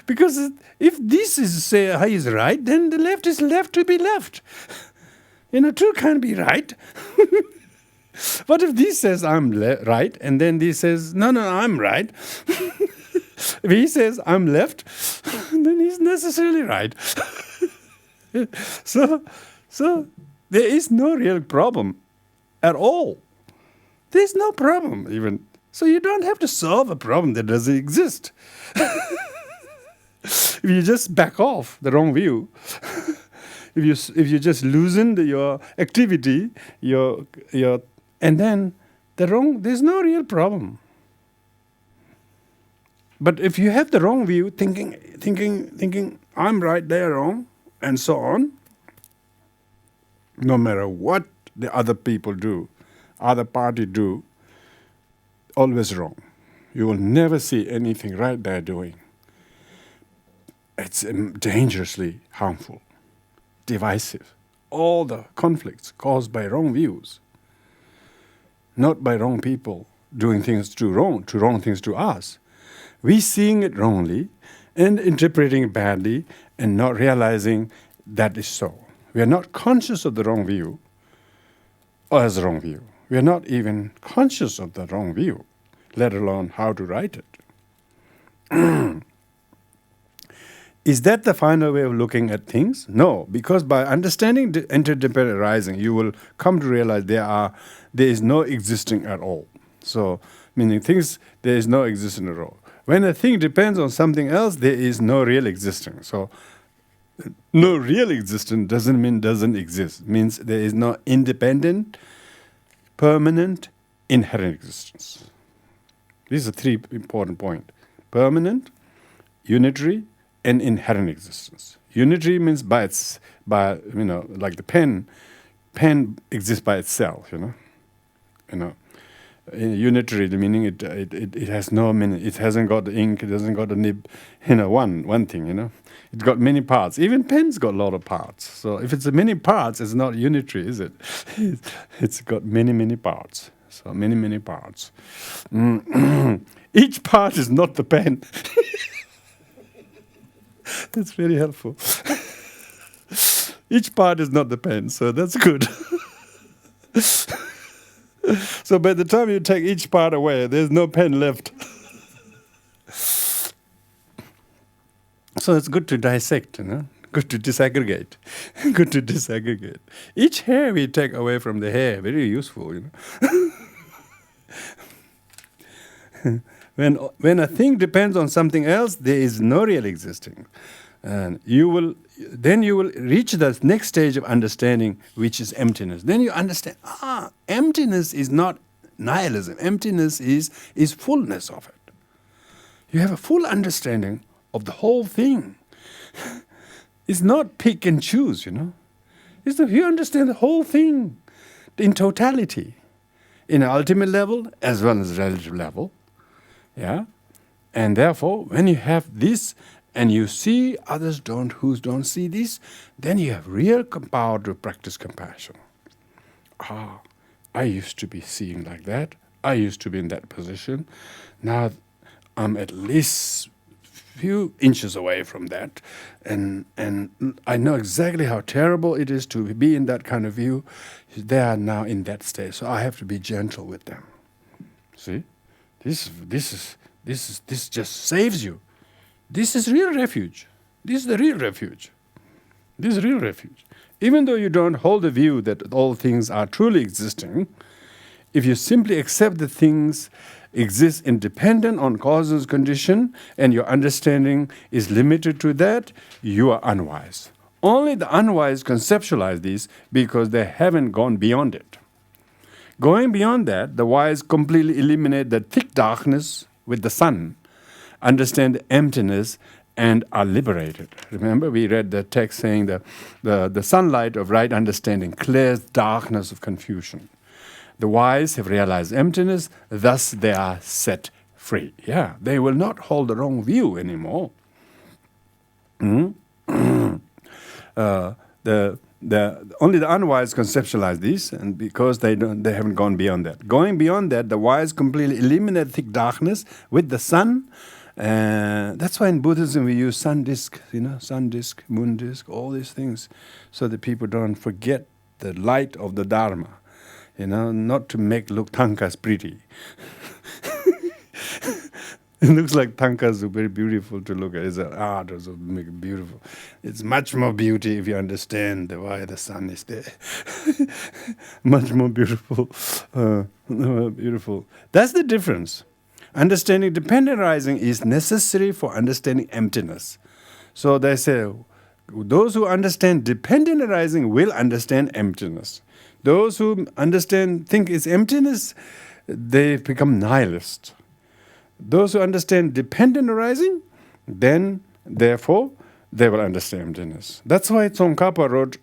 A: Because if this is is right, then the left is left to be left. 2 can't be right. What if this says I'm right, and then this says, no, I'm right. If he says I'm left, then he's necessarily right. So there is no real problem at all. There's no problem even. So you don't have to solve a problem that doesn't exist. If you just back off the wrong view, if you just loosen your activity, and then there's no real problem. But if you have the wrong view, thinking I'm right, they're wrong, and so on, no matter what the other people do, other party do, always wrong. You will never see anything right they're doing. It's dangerously harmful, divisive. All the conflicts caused by wrong views, not by wrong people doing things wrong things to us. We seeing it wrongly and interpreting it badly and not realizing that is so. We are not conscious of the wrong view or as wrong view. We are not even conscious of the wrong view, let alone how to write it. Is that the final way of looking at things? No, because by understanding the interdependent arising, you will come to realize there is no existing at all. So, meaning there is no existence at all. When a thing depends on something else, there is no real existing. So, no real existence doesn't mean doesn't exist. It means there is no independent, permanent, inherent existence. These are 3 important points. Permanent, unitary, and inherent existence. Unitary means like the pen exists by itself, Unitary, the meaning it has no meaning. It hasn't got the ink, it hasn't got a nib, one thing, It's got many parts. Even pen's got a lot of parts. So if it's many parts, it's not unitary, is it? It's got many parts. So many parts. Each part is not the pen. That's very helpful. Each part is not the pen, so that's good. So by the time you take each part away, there's no pen left. So it's good to dissect, Good to disaggregate. Good to disaggregate. Each hair we take away from the hair, very useful, When a thing depends on something else, there is no real existing. And you will reach the next stage of understanding, which is emptiness. Then you understand, emptiness is not nihilism. Emptiness is fullness of it. You have a full understanding of the whole thing. It's not pick and choose, It's that you understand the whole thing in totality, in an ultimate level as well as relative level. Yeah, and therefore, when you have this, and you see others who don't see this, then you have real power to practice compassion. I used to be seeing like that. I used to be in that position. Now I'm at least few inches away from that, and I know exactly how terrible it is to be in that kind of view. They are now in that state, so I have to be gentle with them. See? This just saves you. This is real refuge. This is the real refuge. This is real refuge. Even though you don't hold the view that all things are truly existing, if you simply accept that things exist independent on causes condition and your understanding is limited to that, you are unwise. Only the unwise conceptualize this because they haven't gone beyond it. Going beyond that, the wise completely eliminate the thick darkness with the sun, understand emptiness, and are liberated. Remember, we read the text saying that the sunlight of right understanding clears darkness of confusion. The wise have realized emptiness, thus they are set free. Yeah, they will not hold the wrong view anymore. Only the unwise conceptualize this, and because they haven't gone beyond that. Going beyond that, the wise completely eliminate thick darkness with the sun. That's why in Buddhism we use sun disk, sun disk, moon disk, all these things, so that people don't forget the light of the Dharma. Not to make look tankas pretty. It looks like tankas are very beautiful to look at. It's an art, or so make it beautiful. It's much more beauty if you understand why the sun is there. Much more beautiful. Beautiful. That's the difference. Understanding dependent arising is necessary for understanding emptiness. So they say, those who understand dependent arising will understand emptiness. Those who think it's emptiness, they become nihilist. Those who understand dependent arising, then, therefore, they will understand emptiness. That's why Tsongkhapa wrote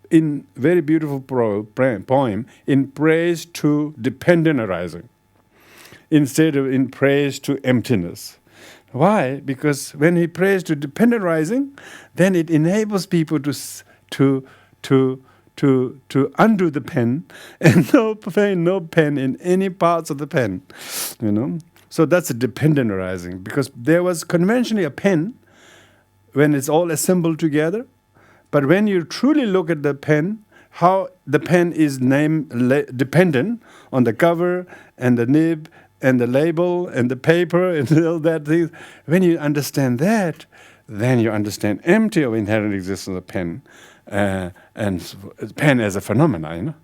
A: in very beautiful poem in praise to dependent arising, instead of in praise to emptiness. Why? Because when he prays to dependent arising, then it enables people to undo the pen, and no pen in any parts of the pen, So that's a dependent arising, because there was conventionally a pen when it's all assembled together, but when you truly look at the pen, how the pen is dependent on the cover and the nib and the label and the paper and all that thing. When you understand that, then you understand empty of inherent existence of pen, and pen as a phenomena,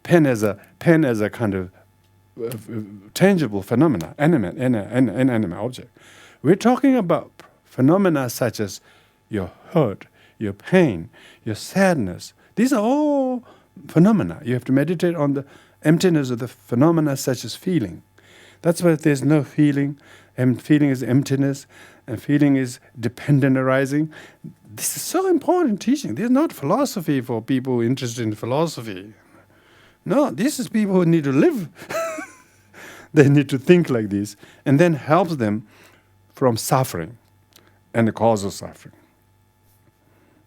A: pen as a kind of tangible phenomena, inanimate object. We're talking about phenomena such as your hurt, your pain, your sadness. These are all phenomena. You have to meditate on the emptiness of the phenomena such as feeling. That's why there's no feeling, and feeling is emptiness, and feeling is dependent arising. This is so important teaching. This is not philosophy for people interested in philosophy. No, this is people who need to live. They need to think like this, and then helps them from suffering and the cause of suffering.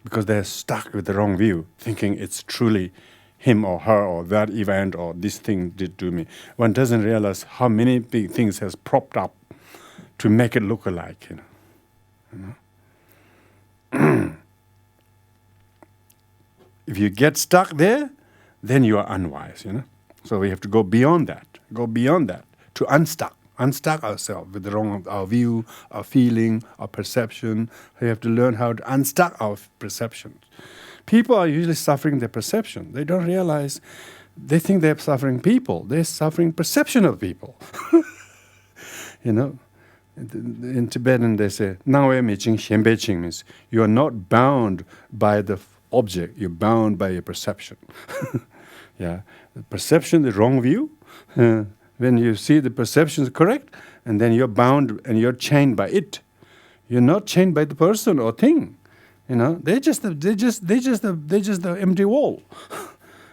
A: Because they're stuck with the wrong view, thinking it's truly him or her or that event or this thing did to me. One doesn't realize how many big things has propped up to make it look alike, If you get stuck there, then you are unwise, So we have to go beyond that. To unstuck ourselves with the wrong our view, our feeling, our perception. We have to learn how to unstuck our perceptions. People are usually suffering their perception. They don't realize, they think they're suffering people. They're suffering perception of people. In Tibetan they say, Nangwe Miching Shenpe Ching means you are not bound by the object, you're bound by your perception. The perception, the wrong view. When you see the perception is correct, and then you're bound and you're chained by it. You're not chained by the person or thing. They're just the empty wall.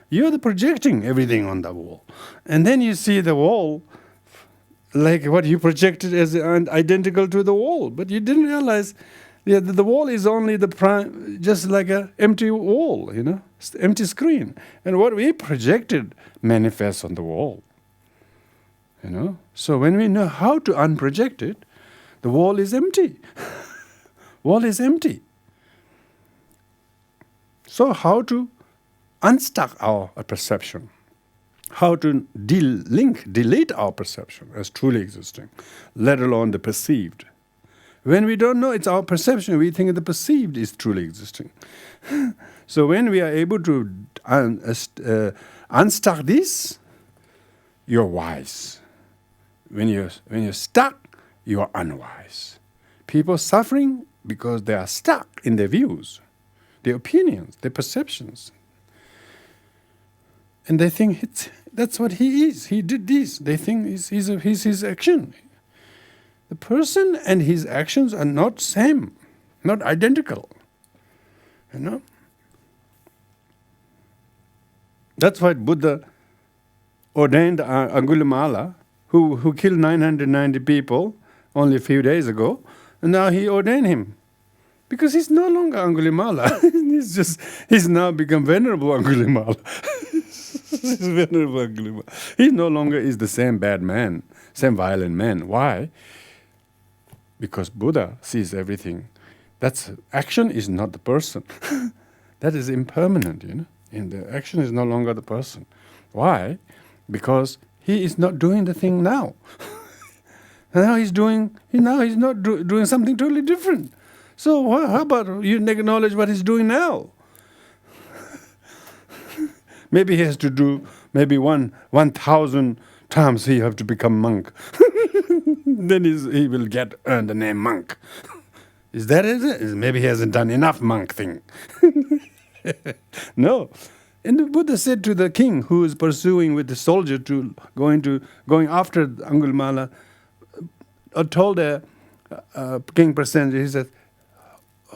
A: You're the projecting everything on the wall. And then you see the wall like what you projected as identical to the wall. But you didn't realize the wall is only just like an empty wall, empty screen. And what we projected manifests on the wall. So when we know how to unproject it, the wall is empty. Wall is empty. So how to unstuck our perception? how to delete our perception as truly existing, let alone the perceived. When we don't know it's our perception, we think the perceived is truly existing. So when we are able to unstuck this, you're wise. When you're stuck, you are unwise. People suffering because they are stuck in their views, their opinions, their perceptions. And they think that's what he is. He did this. They think he's his action. The person and his actions are not same, not identical. You know? That's why Buddha ordained Angulimala, who killed 990 people only a few days ago, and now he ordained him. Because he's no longer Angulimala. he's now become Venerable Angulimala. He's Venerable Angulimala. He no longer is the same bad man, same violent man. Why? Because Buddha sees everything. Action is not the person. That is impermanent, you know. And the action is no longer the person. Why? Because he is not doing the thing now. Now he's not doing something totally different. So how about you acknowledge what he's doing now? Maybe he has to do 1,000 times he have to become monk. Then he will earn the name monk. Is that it? Maybe he hasn't done enough monk thing. No. And the Buddha said to the king who is pursuing with the soldier going after Angulimala, told King Prasenjit, he said,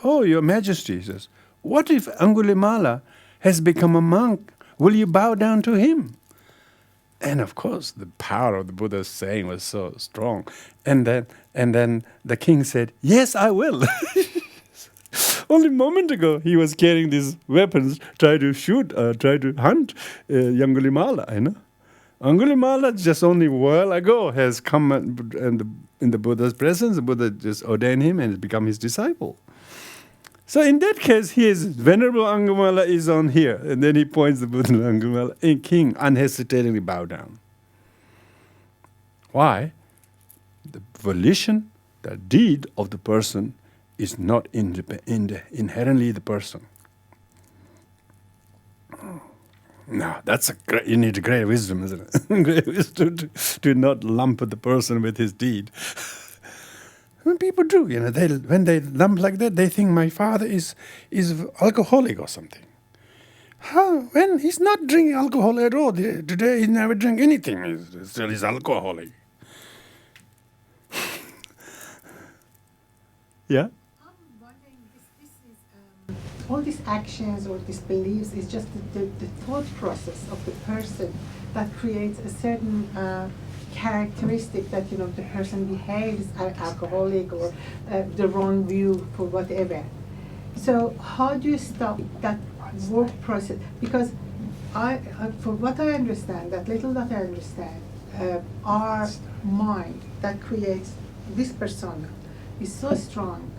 A: "Oh, your majesty," he says, "what if Angulimala has become a monk? Will you bow down to him?" And of course, the power of the Buddha's saying was so strong. And then the king said, "Yes, I will." Only a moment ago, he was carrying these weapons, try to hunt Angulimala, you know. Angulimala just only a while ago has come in the Buddha's presence. The Buddha just ordained him and become his disciple. So in that case, Venerable Angulimala is on here. And then he points the Buddha Angulimala, and king unhesitatingly bow down. Why? The volition, the deed of the person is not inherently the person. No, you need a great wisdom, isn't it? Great wisdom to not lump the person with his deed. When people do, you know, when they lump like that, they think my father is alcoholic or something. How? When he's not drinking alcohol at all. Today he never drank anything. He's alcoholic. Yeah?
B: I'm wondering, this is all these actions or these beliefs is just the thought process of the person that creates a certain characteristic that, you know, the person behaves alcoholic or the wrong view for whatever. So how do you stop that work process? Because for what I understand, that little that I understand, our mind that creates this persona is so strong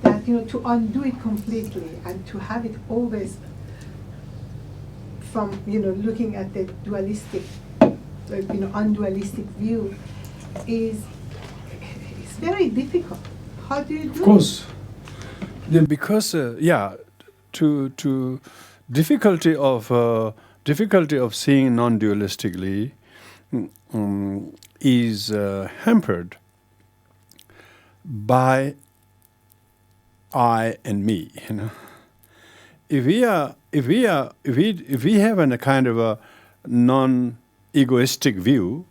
B: that, you know, to undo it completely and to have it always from, you know, looking at the dualistic, you know, undualistic view is very difficult. How do you do it?
A: Of course. Yeah, because to difficulty of seeing non-dualistically is hampered by I and me. You know, if we have a kind of a non-egoistic view,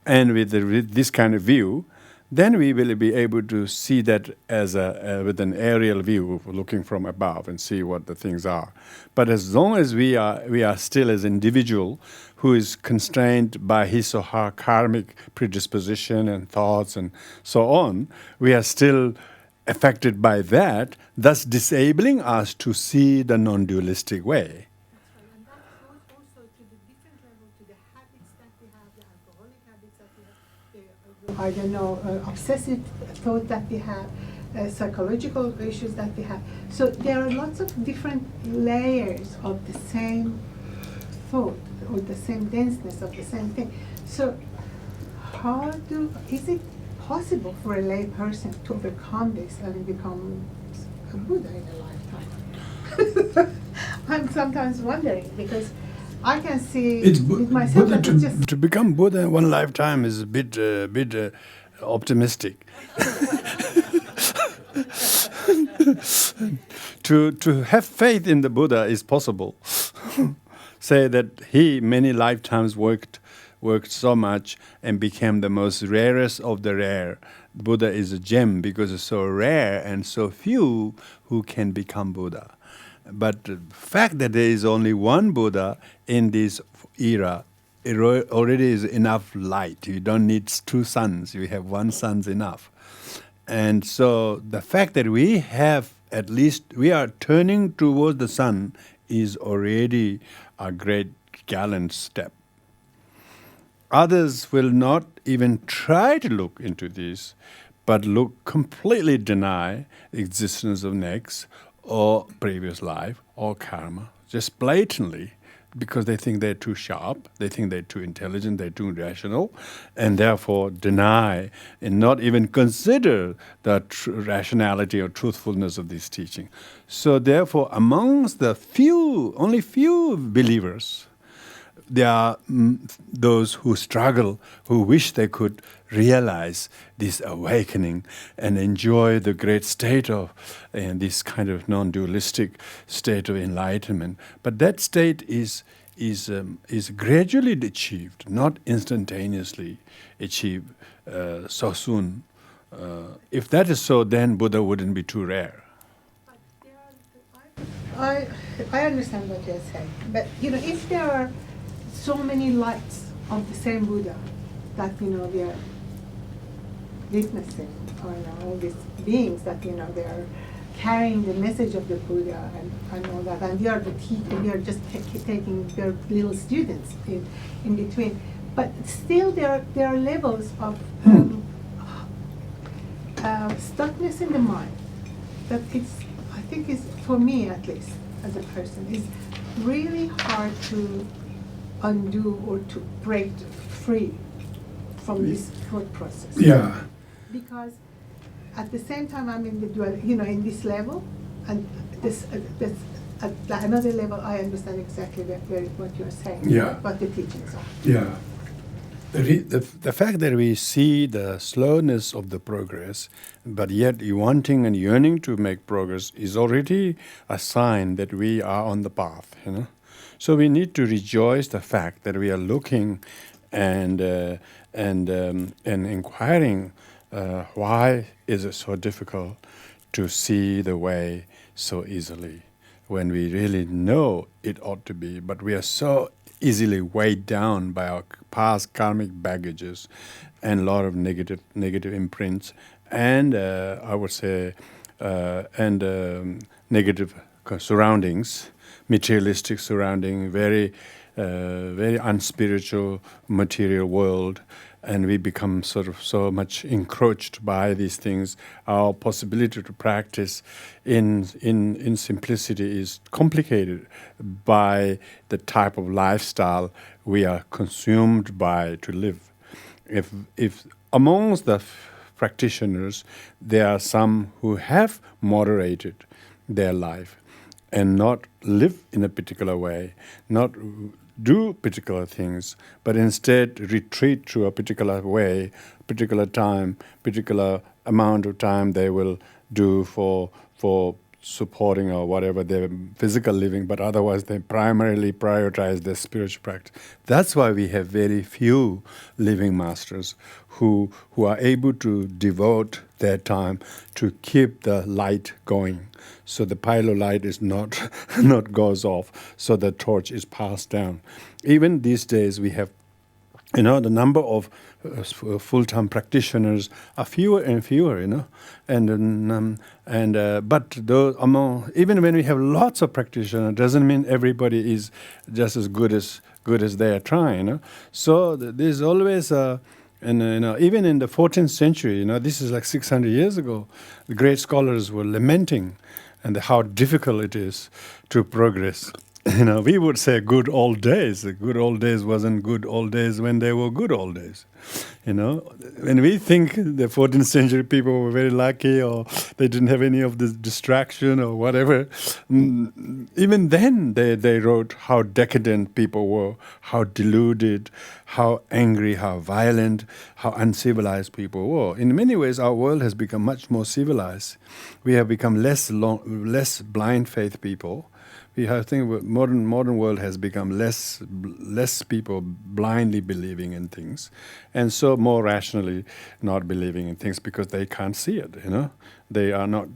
A: and with this kind of view, then we will be able to see that as with an aerial view, looking from above and see what the things are. But as long as we are still as individual who is constrained by his or her karmic predisposition and thoughts and so on, we are still affected by that, thus disabling us to see the non-dualistic way.
B: And that goes also to the different level, to the habits that we have, the alcoholic habits that we have, I don't know, obsessive thought that we have, psychological issues that we have. So there are lots of different layers of the same thought or the same denseness of the same thing. So is it possible for a lay person to overcome this and become a Buddha in a lifetime? I'm sometimes wondering, because I can see with myself that it's just...
A: To become Buddha in one lifetime is a bit optimistic. To have faith in the Buddha is possible. Say that he many lifetimes worked so much and became the most rarest of the rare. Buddha is a gem because it's so rare and so few who can become Buddha. But the fact that there is only one Buddha in this era, it already is enough light. You don't need two suns. You have one sun's enough. And so the fact that we have, at least we are turning towards the sun, is already a great gallant step. Others will not even try to look into this, but completely deny the existence of next or previous life or karma, just blatantly, because they think they're too sharp, they think they're too intelligent, they're too rational, and therefore deny and not even consider the rationality or truthfulness of this teaching. So therefore, amongst the only few believers, there are those who struggle, who wish they could realize this awakening and enjoy the great state of this kind of non-dualistic state of enlightenment. But that state is gradually achieved, not instantaneously achieved so soon. If that is so, then Buddha wouldn't be too rare.
B: I understand what you're saying, but if there are so many lights of the same Buddha that we are witnessing, or all these beings that they are carrying the message of the Buddha and all that, and we are we are just taking their little students in between. But still, there are levels of stuckness in the mind that I think is, for me at least, as a person, is really hard to undo or to break free from this thought process.
A: Yeah.
B: Because at the same time I'm in the dual, in this level, and this at another level I understand exactly what you're saying.
A: Yeah.
B: What the teachings are.
A: Yeah. The fact that we see the slowness of the progress, but yet wanting and yearning to make progress, is already a sign that we are on the path. So we need to rejoice the fact that we are looking and inquiring why is it so difficult to see the way so easily when we really know it ought to be, but we are so easily weighed down by our past karmic baggages and a lot of negative imprints and I would say negative surroundings. Materialistic surrounding, very unspiritual material world, and we become sort of so much encroached by these things. Our possibility to practice in simplicity is complicated by the type of lifestyle we are consumed by to live. If amongst the practitioners there are some who have moderated their life and not live in a particular way, not do particular things, but instead retreat to a particular way, particular time, particular amount of time they will do for supporting or whatever their physical living, but otherwise they primarily prioritize their spiritual practice. That's why we have very few living masters who are able to devote their time to keep the light going. So the pile of light is not goes off, so the torch is passed down. Even these days we have, the number of full-time practitioners are fewer and fewer, but those even when we have lots of practitioners, doesn't mean everybody is just as good as they are trying. So there's always even in the 14th century, this is like 600 years ago, the great scholars were lamenting and how difficult it is to progress We would say good old days. The good old days wasn't good old days when they were good old days. When we think the 14th century people were very lucky, or they didn't have any of this distraction or whatever, even then they wrote how decadent people were, how deluded, how angry, how violent, how uncivilized people were. In many ways, our world has become much more civilized. We have become less blind faith people. I think modern world has become less people blindly believing in things, and so more rationally not believing in things because they can't see it. They are not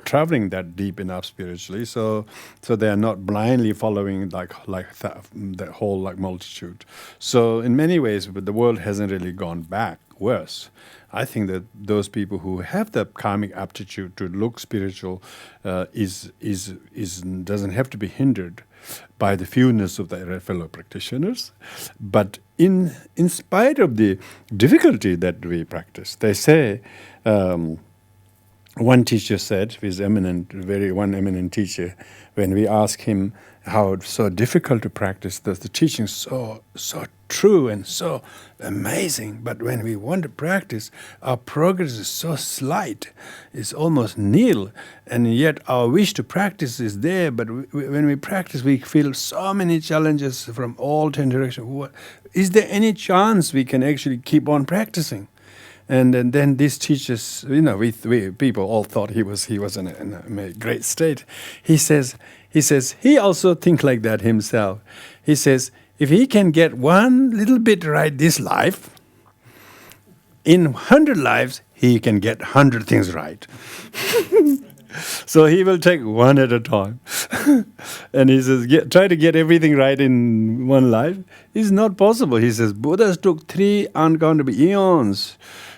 A: traveling that deep enough spiritually, so they are not blindly following the whole multitude. So in many ways, the world hasn't really gone back worse. I think that those people who have the karmic aptitude to look spiritual doesn't have to be hindered by the fewness of their fellow practitioners. But in spite of the difficulty that we practice, they say, one teacher said, one eminent teacher, when we asked him how it's so difficult to practice, the teaching is so true and so amazing, but when we want to practice, our progress is so slight, it's almost nil, and yet our wish to practice is there, but when we practice, we feel so many challenges from all 10 directions. Is there any chance we can actually keep on practicing? And then these teachers, we people all thought he was in a great state. He says he also think like that himself. He says, if he can get one little bit right this life, in 100 lives, he can get 100 things right. So he will take one at a time. And he says, try to get everything right in one life. It's not possible. He says, Buddhas took 3 uncountable eons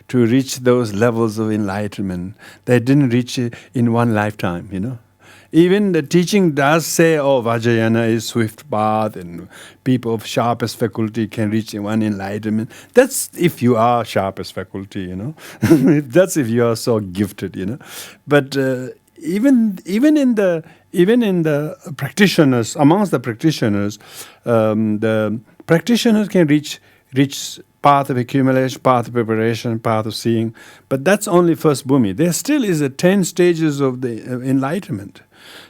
A: to reach those levels of enlightenment. They didn't reach it in one lifetime, Even the teaching does say, Vajrayana is swift path and people of sharpest faculty can reach one enlightenment. That's if you are sharpest faculty, That's if you are so gifted, But even in the practitioners, amongst the practitioners can reach path of accumulation, path of preparation, path of seeing, but that's only first bhumi. There still is 10 stages of the enlightenment.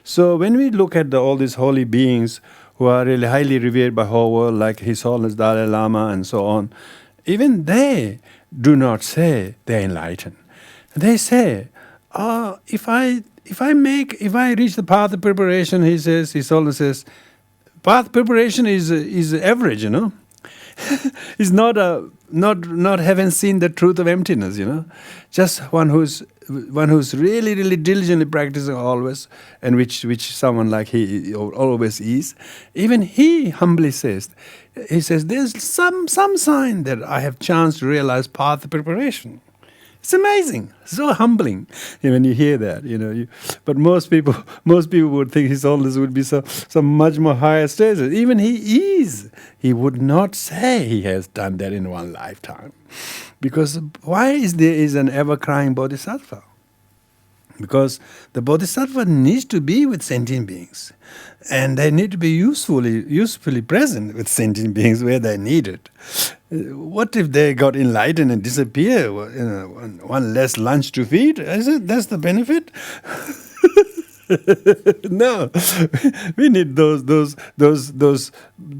A: So when we look at all these holy beings who are really highly revered by whole world, like His Holiness Dalai Lama and so on, even they do not say they're enlightened. They say, if I reach the path of preparation, he says, His Holiness says, path preparation is average, Is not having seen the truth of emptiness, Just one who's really, really diligently practicing always, and which someone like he always is. Even he humbly says, there's some sign that I have chance to realize path of preparation. It's amazing, so humbling when you hear that. But most people would think His Holiness would be some much more higher stages. Even he is. He would not say he has done that in one lifetime, because why is there an ever crying bodhisattva? Because the bodhisattva needs to be with sentient beings, and they need to be usefully present with sentient beings where they need it. What if they got enlightened and disappear? One less lunch to feed? Is it that's the benefit? No, we need those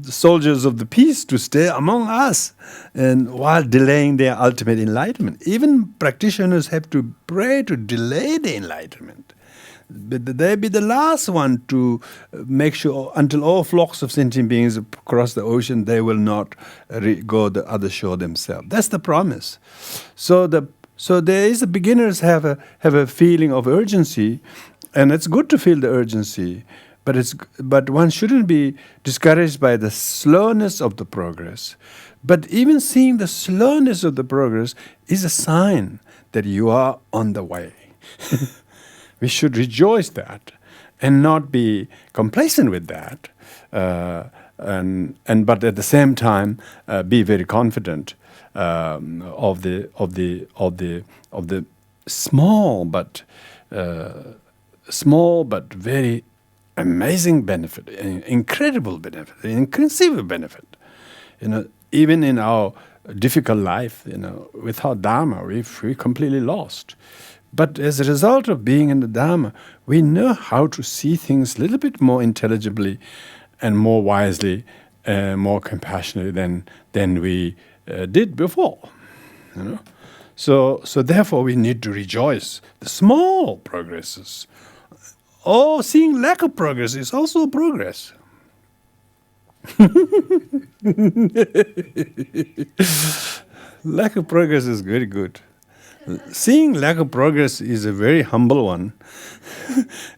A: soldiers of the peace to stay among us, and while delaying their ultimate enlightenment. Even practitioners have to pray to delay the enlightenment. But they be the last one to make sure until all flocks of sentient beings cross the ocean, they will not go the other shore themselves. That's the promise. So there is beginners have a feeling of urgency. And it's good to feel the urgency, but one shouldn't be discouraged by the slowness of the progress. But even seeing the slowness of the progress is a sign that you are on the way. We should rejoice that and not be complacent with that, but at the same time be very confident of the small but very amazing benefit, incredible benefit, inconceivable benefit. Even in our difficult life, without Dharma, we're completely lost. But as a result of being in the Dharma, we know how to see things a little bit more intelligibly and more wisely, more compassionately than we did before. So therefore we need to rejoice the small progresses. Seeing lack of progress is also progress. Lack of progress is very good. Seeing lack of progress is a very humble one.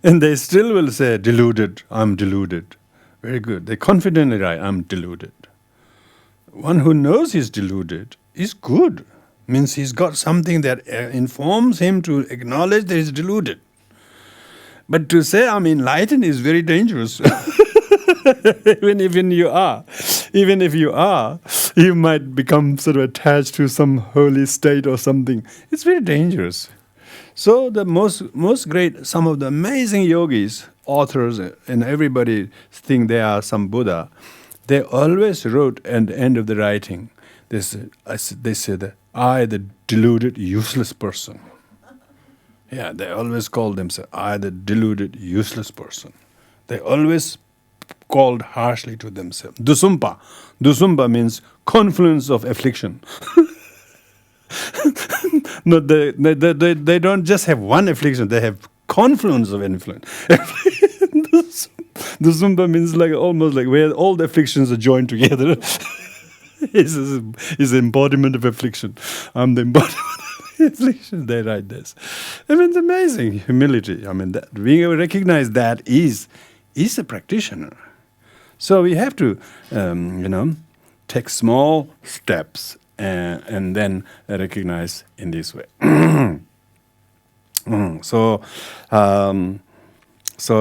A: And they still will say, deluded, I'm deluded. Very good. They confidently write, I'm deluded. One who knows he's deluded is good. Means he's got something that informs him to acknowledge that he's deluded. But to say I'm enlightened is very dangerous. Even if you are, you might become sort of attached to some holy state or something. It's very dangerous. So the most great, some of the amazing yogis, authors, and everybody think they are some Buddha. They always wrote at the end of the writing, they said that I, the deluded, useless person. Yeah, they always call themselves I, the deluded, useless person. They always called harshly to themselves. Dusumpa. Dusumpa means confluence of affliction. No, they don't just have one affliction, they have confluence of influence. Dusumpa means almost like where all the afflictions are joined together. Is the embodiment of affliction. I'm the embodiment of affliction. They write this. It's amazing humility. That being able to recognize that is a practitioner. So we have to, take small steps and then recognize in this way. So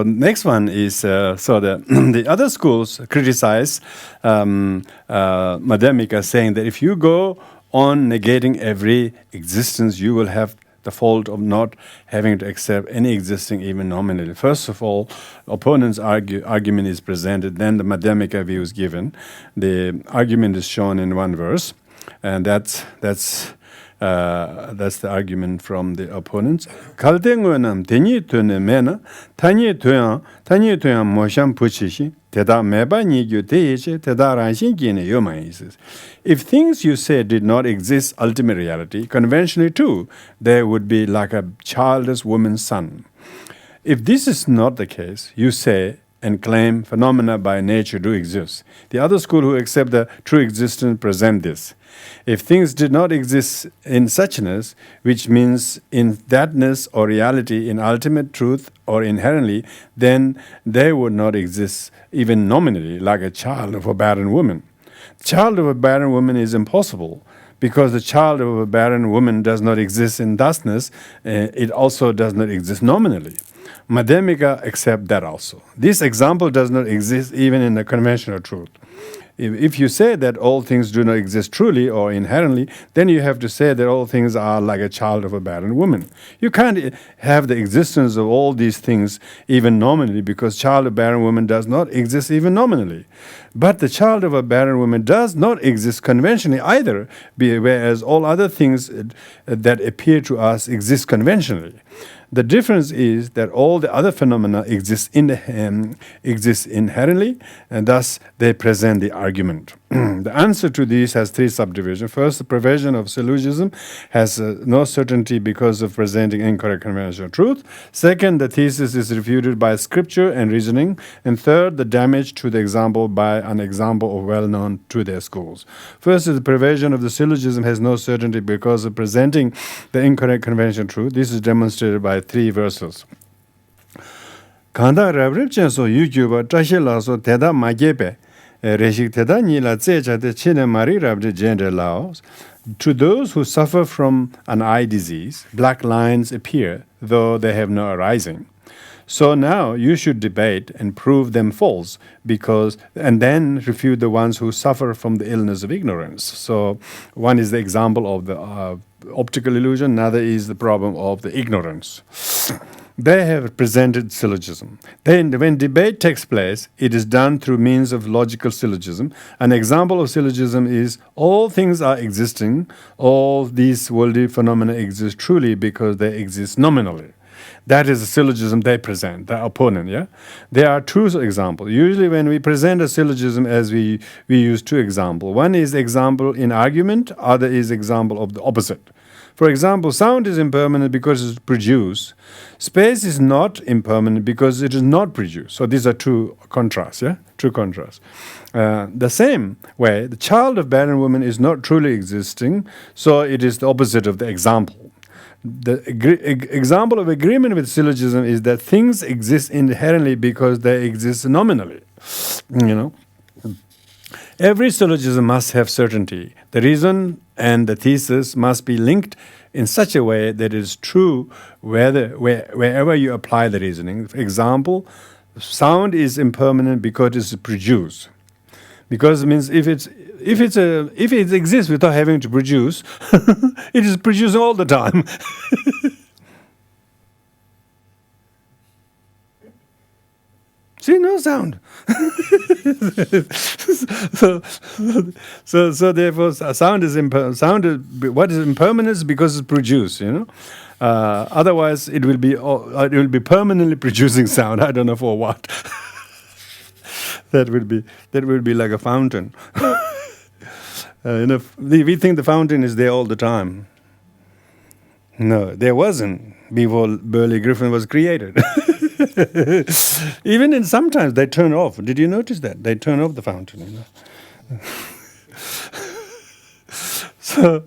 A: next one is the other schools criticize Madhyamika, saying that if you go on negating every existence, you will have the fault of not having to accept any existing, even nominally. First of all, opponent's argument is presented, then the Madhyamika view is given. The argument is shown in one verse, and that's the argument from the opponents. Kaltenguanam tenyi tune mena tanyi tuyan mosham puchishi teda meba nigyu teyeche teda ranshin gine yomayisis. If things you say did not exist ultimate reality, conventionally too, there would be like a childless woman's son. If this is not the case, you say and claim phenomena by nature do exist. The other school who accept the true existence present this. If things did not exist in suchness, which means in thatness or reality, in ultimate truth or inherently, then they would not exist even nominally, like a child of a barren woman. The child of a barren woman is impossible, because the child of a barren woman does not exist in thusness, it also does not exist nominally. Madhyamika accept that also. This example does not exist even in the conventional truth. If you say that all things do not exist truly or inherently, then you have to say that all things are like a child of a barren woman. You can't have the existence of all these things even nominally, because child of a barren woman does not exist even nominally. But the child of a barren woman does not exist conventionally either, whereas all other things that appear to us exist conventionally. The difference is that all the other phenomena exist inherently, and thus they present the argument. The answer to this has three subdivisions. First, the provision of syllogism has no certainty because of presenting incorrect conventional truth. Second, the thesis is refuted by scripture and reasoning. And third, the damage to the example by an example of well-known to their schools. First, the provision of the syllogism has no certainty because of presenting the incorrect conventional truth. This is demonstrated by three verses. Kanda rabrib chenso yujuba tashilaso teda magepe reshik teda nila tsechate chine mari rabde gender laos. To those who suffer from an eye disease, black lines appear, though they have no arising. So now you should debate and prove them false, and then refute the ones who suffer from the illness of ignorance. So one is the example of the optical illusion, another is the problem of the ignorance. They have presented syllogism. Then, when debate takes place, it is done through means of logical syllogism. An example of syllogism is all things are existing, all these worldly phenomena exist truly because they exist nominally. That is a syllogism they present, the opponent, yeah? There are two examples. Usually when we present a syllogism, as we use two examples. One is example in argument, other is example of the opposite. For example, sound is impermanent because it's produced. Space is not impermanent because it is not produced. So these are two contrasts, yeah? Two contrasts. The same way, the child of barren woman is not truly existing, so it is the opposite of the example. The example of agreement with syllogism is that things exist inherently because they exist nominally. You know, every syllogism must have certainty. The reason and the thesis must be linked in such a way that it is true wherever you apply the reasoning. For example, sound is impermanent because it is produced. Because it means if it exists without having to produce, it is producing all the time. See, no sound. so therefore, sound is what is impermanence because it's produced. You know, otherwise it will be permanently producing sound. I don't know for what. That would be like a fountain. We think the fountain is there all the time. No, there wasn't before Burley Griffin was created. Even in sometimes they turn off. Did you notice that? They turn off the fountain. You know? So,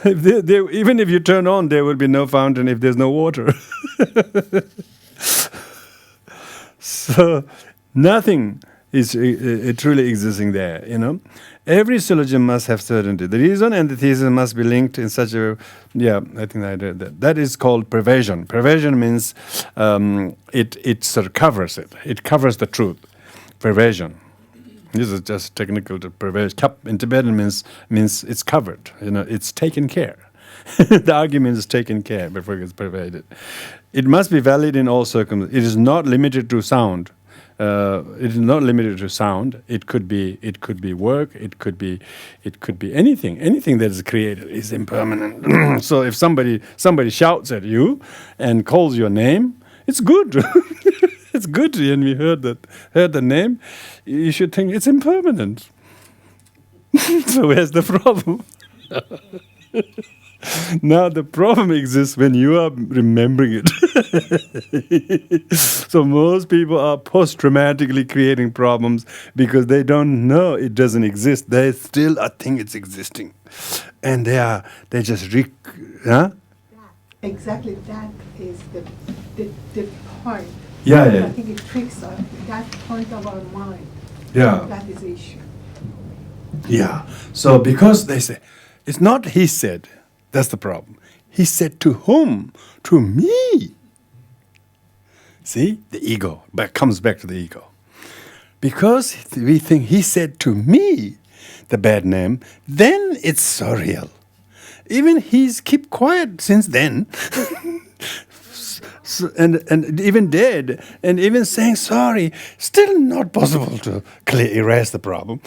A: even if you turn on, there will be no fountain if there's no water. So, nothing is truly existing there, you know. Every syllogism must have certainty. The reason and the thesis must be linked in such a... Yeah, I think I did that. That is called pervasion. Pervasion means it sort of covers it. It covers the truth. Pervasion. This is just technical to pervasion. In Tibetan means it's covered. You know, it's taken care. The argument is taken care before it gets pervaded. It must be valid in all circumstances. It is not limited to sound. It is not limited to sound. It could be work. It could be anything. Anything that is created is impermanent. So if somebody shouts at you and calls your name, it's good. It's good. And we heard the name, you should think it's impermanent. So where's the problem? Now the problem exists when you are remembering it. So most people are post-traumatically creating problems because they don't know it doesn't exist. They still think it's existing, and they just
B: Exactly, that is the point.
A: Yeah.
B: I think it tricks us. That point of our mind.
A: Yeah.
B: That is the issue.
A: Yeah. So because they say it's not he said. That's the problem. He said to whom? To me. See? The ego. Comes back to the ego. Because we think he said to me the bad name, then it's so real. Even he's kept quiet since then. And even dead, and even saying sorry, still not possible to erase the problem.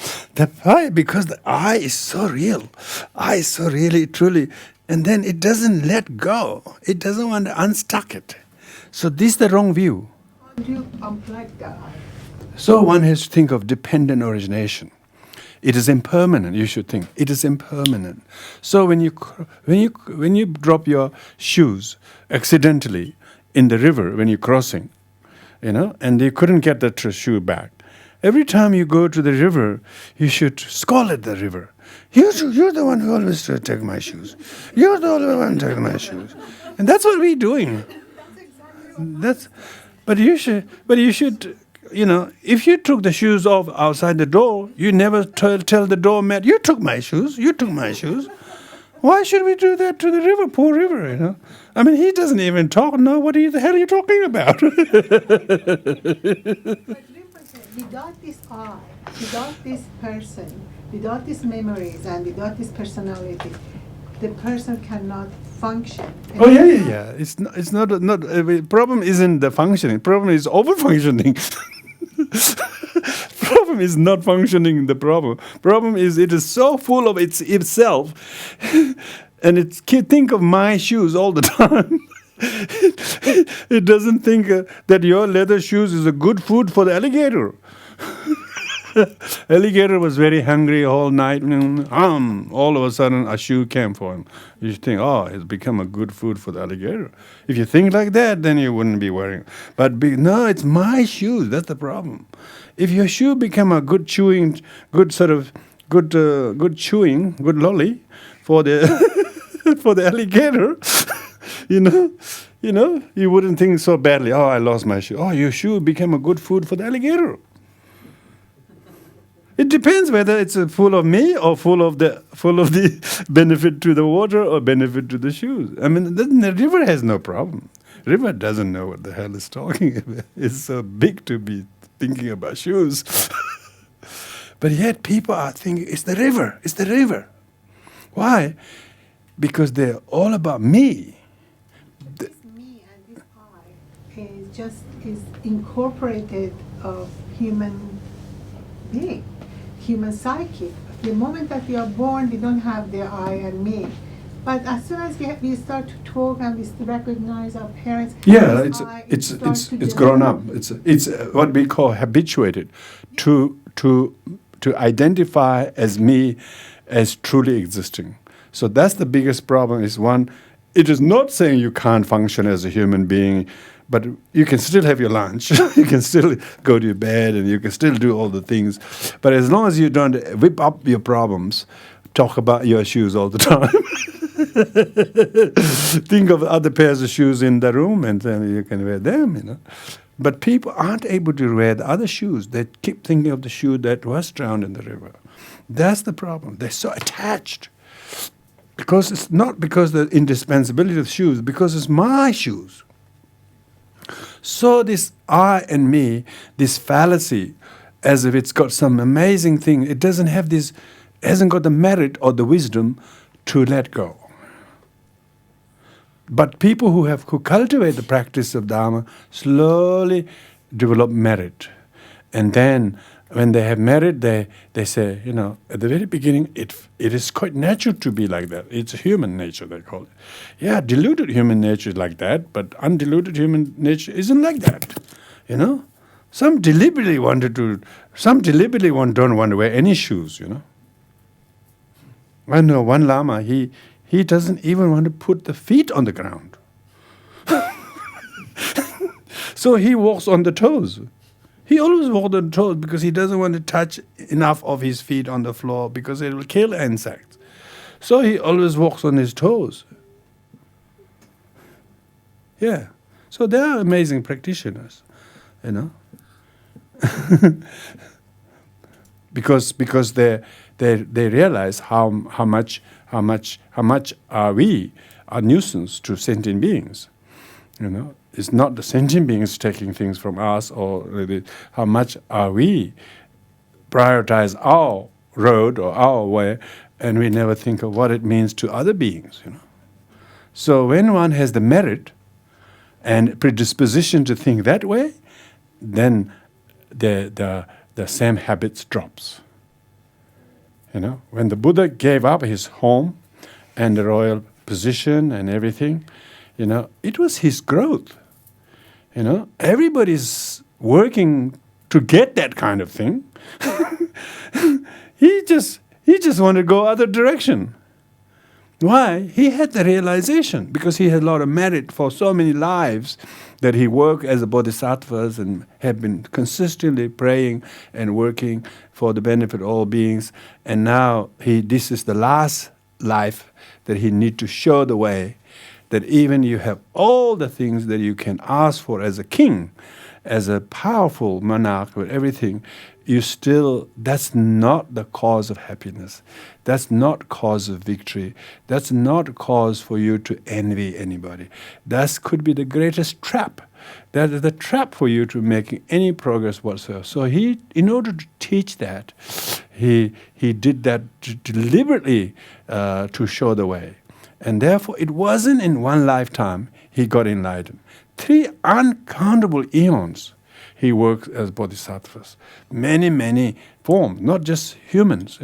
A: Why? Because the I is so real. I is so really, truly. And then it doesn't let go. It doesn't want to unstuck it. So this is the wrong view.
B: How do you unplug the I?
A: So one has to think of dependent origination. It is impermanent. You should think it is impermanent. So when you drop your shoes accidentally in the river when you're crossing, you know, and you couldn't get that shoe back, every time you go to the river, you should scold at the river. You're the one who always take my shoes. You're the only one taking my shoes, and that's what we're doing. But you should. You know, if you took the shoes off outside the door, you never tell the doormat, you took my shoes. Why should we do that to the river, poor river, you know? I mean, he doesn't even talk. No, what the hell are you talking about?
B: But Rinpoche, without this I, without this person, without these memories and without this personality, the person cannot function.
A: Oh yeah. It's not. Problem isn't the functioning. Problem is over functioning. Problem is not functioning. The problem is it is so full of itself, and it's think of my shoes all the time. It doesn't think that your leather shoes is a good food for the alligator. Alligator was very hungry all night. All of a sudden, a shoe came for him. You think, oh, it's become a good food for the alligator. If you think like that, then you wouldn't be worrying. But no, it's my shoes. That's the problem. If your shoe become a good chewing, good lolly for the for the alligator, you wouldn't think so badly. Oh, I lost my shoe. Oh, your shoe became a good food for the alligator. It depends whether it's full of me or full of the benefit to the water or benefit to the shoes. I mean, the river has no problem. River doesn't know what the hell it's talking about. It's so big to be thinking about shoes. But yet people are thinking, it's the river, it's the river. Why? Because they're all about me.
B: This me and this I is incorporated of human being. Human psyche. The moment that we are born, we don't have the I and me. But as soon as we start to talk and we recognize our parents,
A: it's grown up. It's what we call habituated to identify as me as truly existing. So that's the biggest problem. Is one, it is not saying you can't function as a human being. But you can still have your lunch, you can still go to your bed, and you can still do all the things. But as long as you don't whip up your problems, talk about your shoes all the time. Think of other pairs of shoes in the room, and then you can wear them, But people aren't able to wear the other shoes. They keep thinking of the shoe that was drowned in the river. That's the problem. They're so attached. Because it's not because the indispensability of shoes, because it's my shoes. So this I and me, this fallacy, as if it's got some amazing thing, it hasn't got the merit or the wisdom to let go. But people who cultivate the practice of Dharma slowly develop merit. And then when they have merit, they say, at the very beginning, it is quite natural to be like that. It's human nature, they call it. Yeah, diluted human nature is like that, but undiluted human nature isn't like that. Some deliberately don't want to wear any shoes, I know one Lama, he doesn't even want to put the feet on the ground. So he walks on the toes. He always walks on toes because he doesn't want to touch enough of his feet on the floor because it will kill insects. So he always walks on his toes. Yeah. So they are amazing practitioners, because they realize how much are we a nuisance to sentient beings. It's not the sentient beings taking things from us, or how much are we prioritize our road or our way, and we never think of what it means to other beings. So when one has the merit and predisposition to think that way, then the same habits drops. When the Buddha gave up his home and the royal position and everything, it was his growth. Everybody's working to get that kind of thing. He just wanted to go other direction. Why? He had the realization, because he had a lot of merit for so many lives that he worked as a bodhisattvas and had been consistently praying and working for the benefit of all beings. And now this is the last life that he need to show the way, that even you have all the things that you can ask for as a king, as a powerful monarch with everything, that's not the cause of happiness. That's not cause of victory. That's not cause for you to envy anybody. That could be the greatest trap. That is the trap for you to making any progress whatsoever. So he, in order to teach that, he did that deliberately to show the way. And therefore, it wasn't in one lifetime he got enlightened. 3 uncountable eons he worked as bodhisattvas. Many, many forms, not just humans,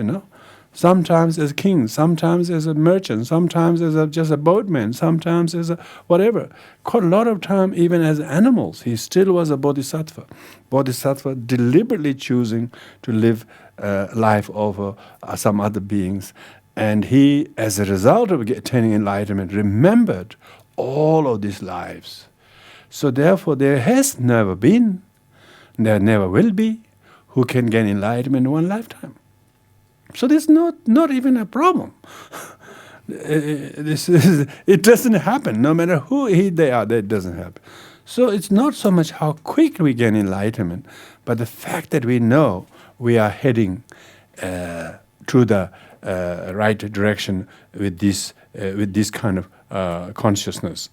A: Sometimes as king, sometimes as a merchant, sometimes as just a boatman, sometimes as a whatever. Quite a lot of time even as animals, he still was a bodhisattva. Bodhisattva deliberately choosing to live life over some other beings. And he, as a result of attaining enlightenment, remembered all of these lives. So therefore there has never been, there never will be, who can gain enlightenment in one lifetime. So this is not even a problem. It doesn't happen. No matter who they are, that doesn't happen. So it's not so much how quick we gain enlightenment, but the fact that we know we are heading to the right direction with this kind of consciousness.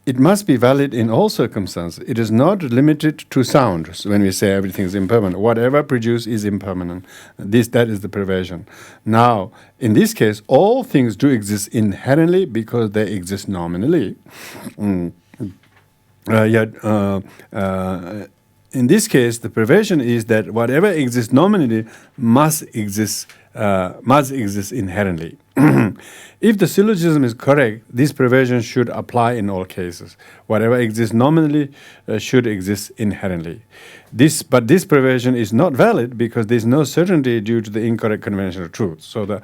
A: It must be valid in all circumstances. It is not limited to sound. When we say everything is impermanent, whatever produced is impermanent. That is the perversion. Now, in this case, all things do exist inherently because they exist nominally. In this case, the perversion is that whatever exists nominally must exist inherently. If the syllogism is correct, this perversion should apply in all cases. Whatever exists nominally should exist inherently. But this perversion is not valid because there is no certainty due to the incorrect conventional truth. So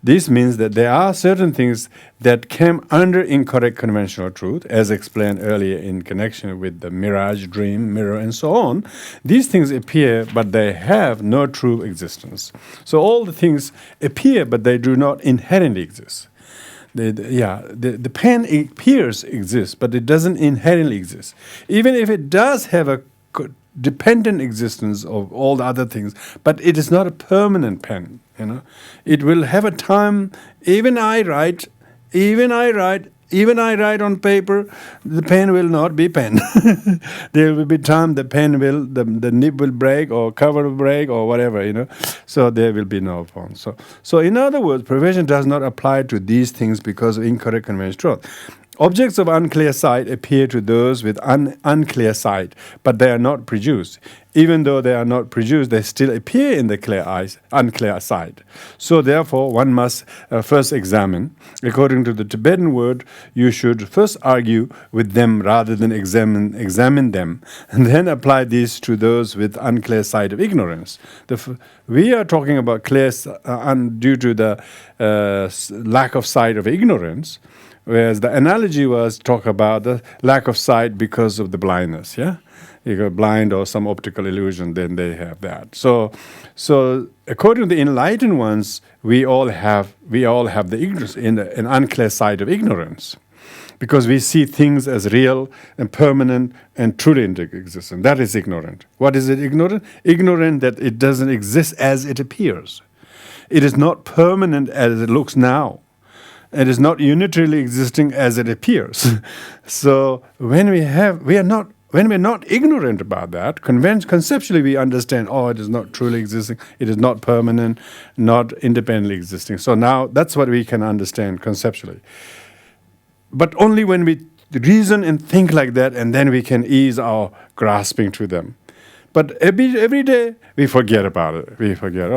A: this means that there are certain things that came under incorrect conventional truth, as explained earlier in connection with the mirage, dream, mirror, and so on. These things appear, but they have no true existence. So all the things appear, but they do not inherently exist. The pen appears exists, but it doesn't inherently exist. Even if it does have a dependent existence of all the other things, but it is not a permanent pen. It will have a time. Even I write on paper, the pen will not be pen. There will be time the nib will break or cover will break or whatever, So there will be no form. So in other words, perversion does not apply to these things because of incorrect conventional truth. Objects of unclear sight appear to those with unclear sight, but they are not produced. Even though they are not produced, they still appear in the unclear sight. So therefore, one must first examine. According to the Tibetan word, you should first argue with them rather than examine them, and then apply these to those with unclear sight of ignorance. We are talking about clear due to the lack of sight of ignorance. Whereas the analogy was talk about the lack of sight because of the blindness, You go blind or some optical illusion, then they have that. So according to the enlightened ones, we all have the ignorance an unclear sight of ignorance, because we see things as real and permanent and truly existent. That is ignorant. What is it ignorant? Ignorant that it doesn't exist as it appears. It is not permanent as it looks now. It is not unitarily existing as it appears. So when we're not ignorant about that, conceptually we understand, it is not truly existing, it is not permanent, not independently existing. So now that's what we can understand conceptually. But only when we reason and think like that, and then we can ease our grasping to them. But every day we forget about it. We forget,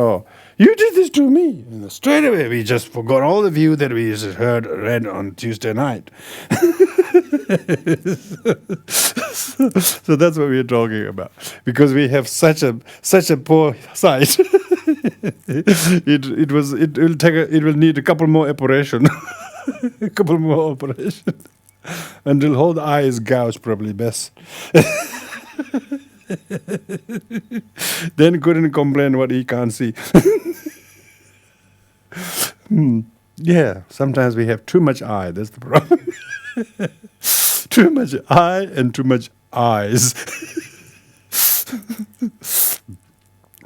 A: you did this to me. And straight away we just forgot all the view that we just read on Tuesday night. So that's what we're talking about. Because we have such a poor sight. It will need a couple more operations. A couple more operations. Until whole eye is gouged, probably best. Then couldn't complain what he can't see. Yeah, sometimes we have too much eye, that's the problem. Too much eye and too much eyes.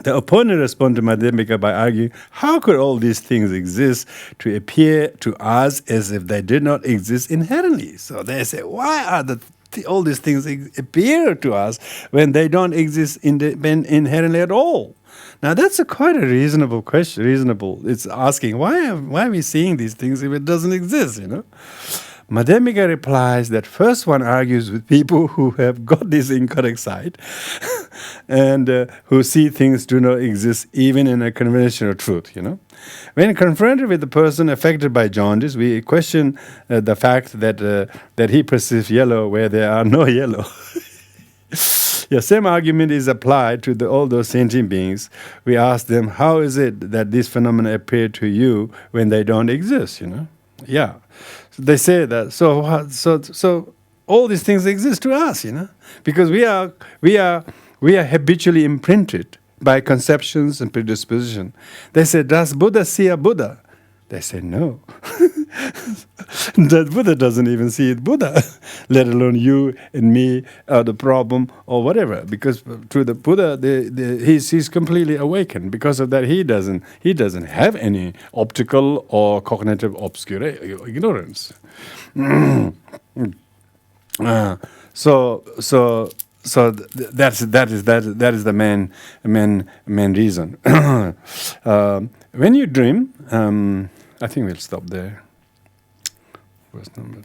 A: The opponent responded to Madhyamika by arguing, how could all these things exist to appear to us as if they did not exist inherently? So they say, why are all these things appear to us when they don't exist inherently at all? Now that's quite a reasonable question. Reasonable. It's asking why are we seeing these things if it doesn't exist? Madhyamika replies that first one argues with people who have got this incorrect side and who see things do not exist even in a conventional truth. When confronted with the person affected by jaundice, we question the fact that he perceives yellow where there are no yellow. Yeah, same argument is applied to all those sentient beings. We ask them, how is it that these phenomena appear to you when they don't exist? Yeah, so they say that. So all these things exist to us, because we are habitually imprinted by conceptions and predisposition. They say, does Buddha see a Buddha? They say, no. That Buddha doesn't even see it Buddha, let alone you and me, the problem or whatever. Because to the Buddha, he's completely awakened. Because of that, he doesn't have any optical or cognitive ignorance. So that is the main reason. When you dream, I think we'll stop there. Verse number.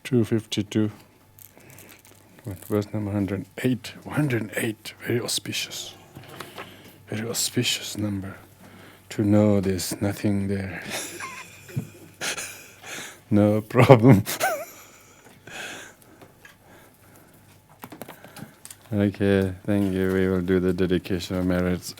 A: $252. Verse number 108. 108. Very auspicious. Very auspicious number. To know there's nothing there. No problem. Okay, thank you. We will do the dedication of merits.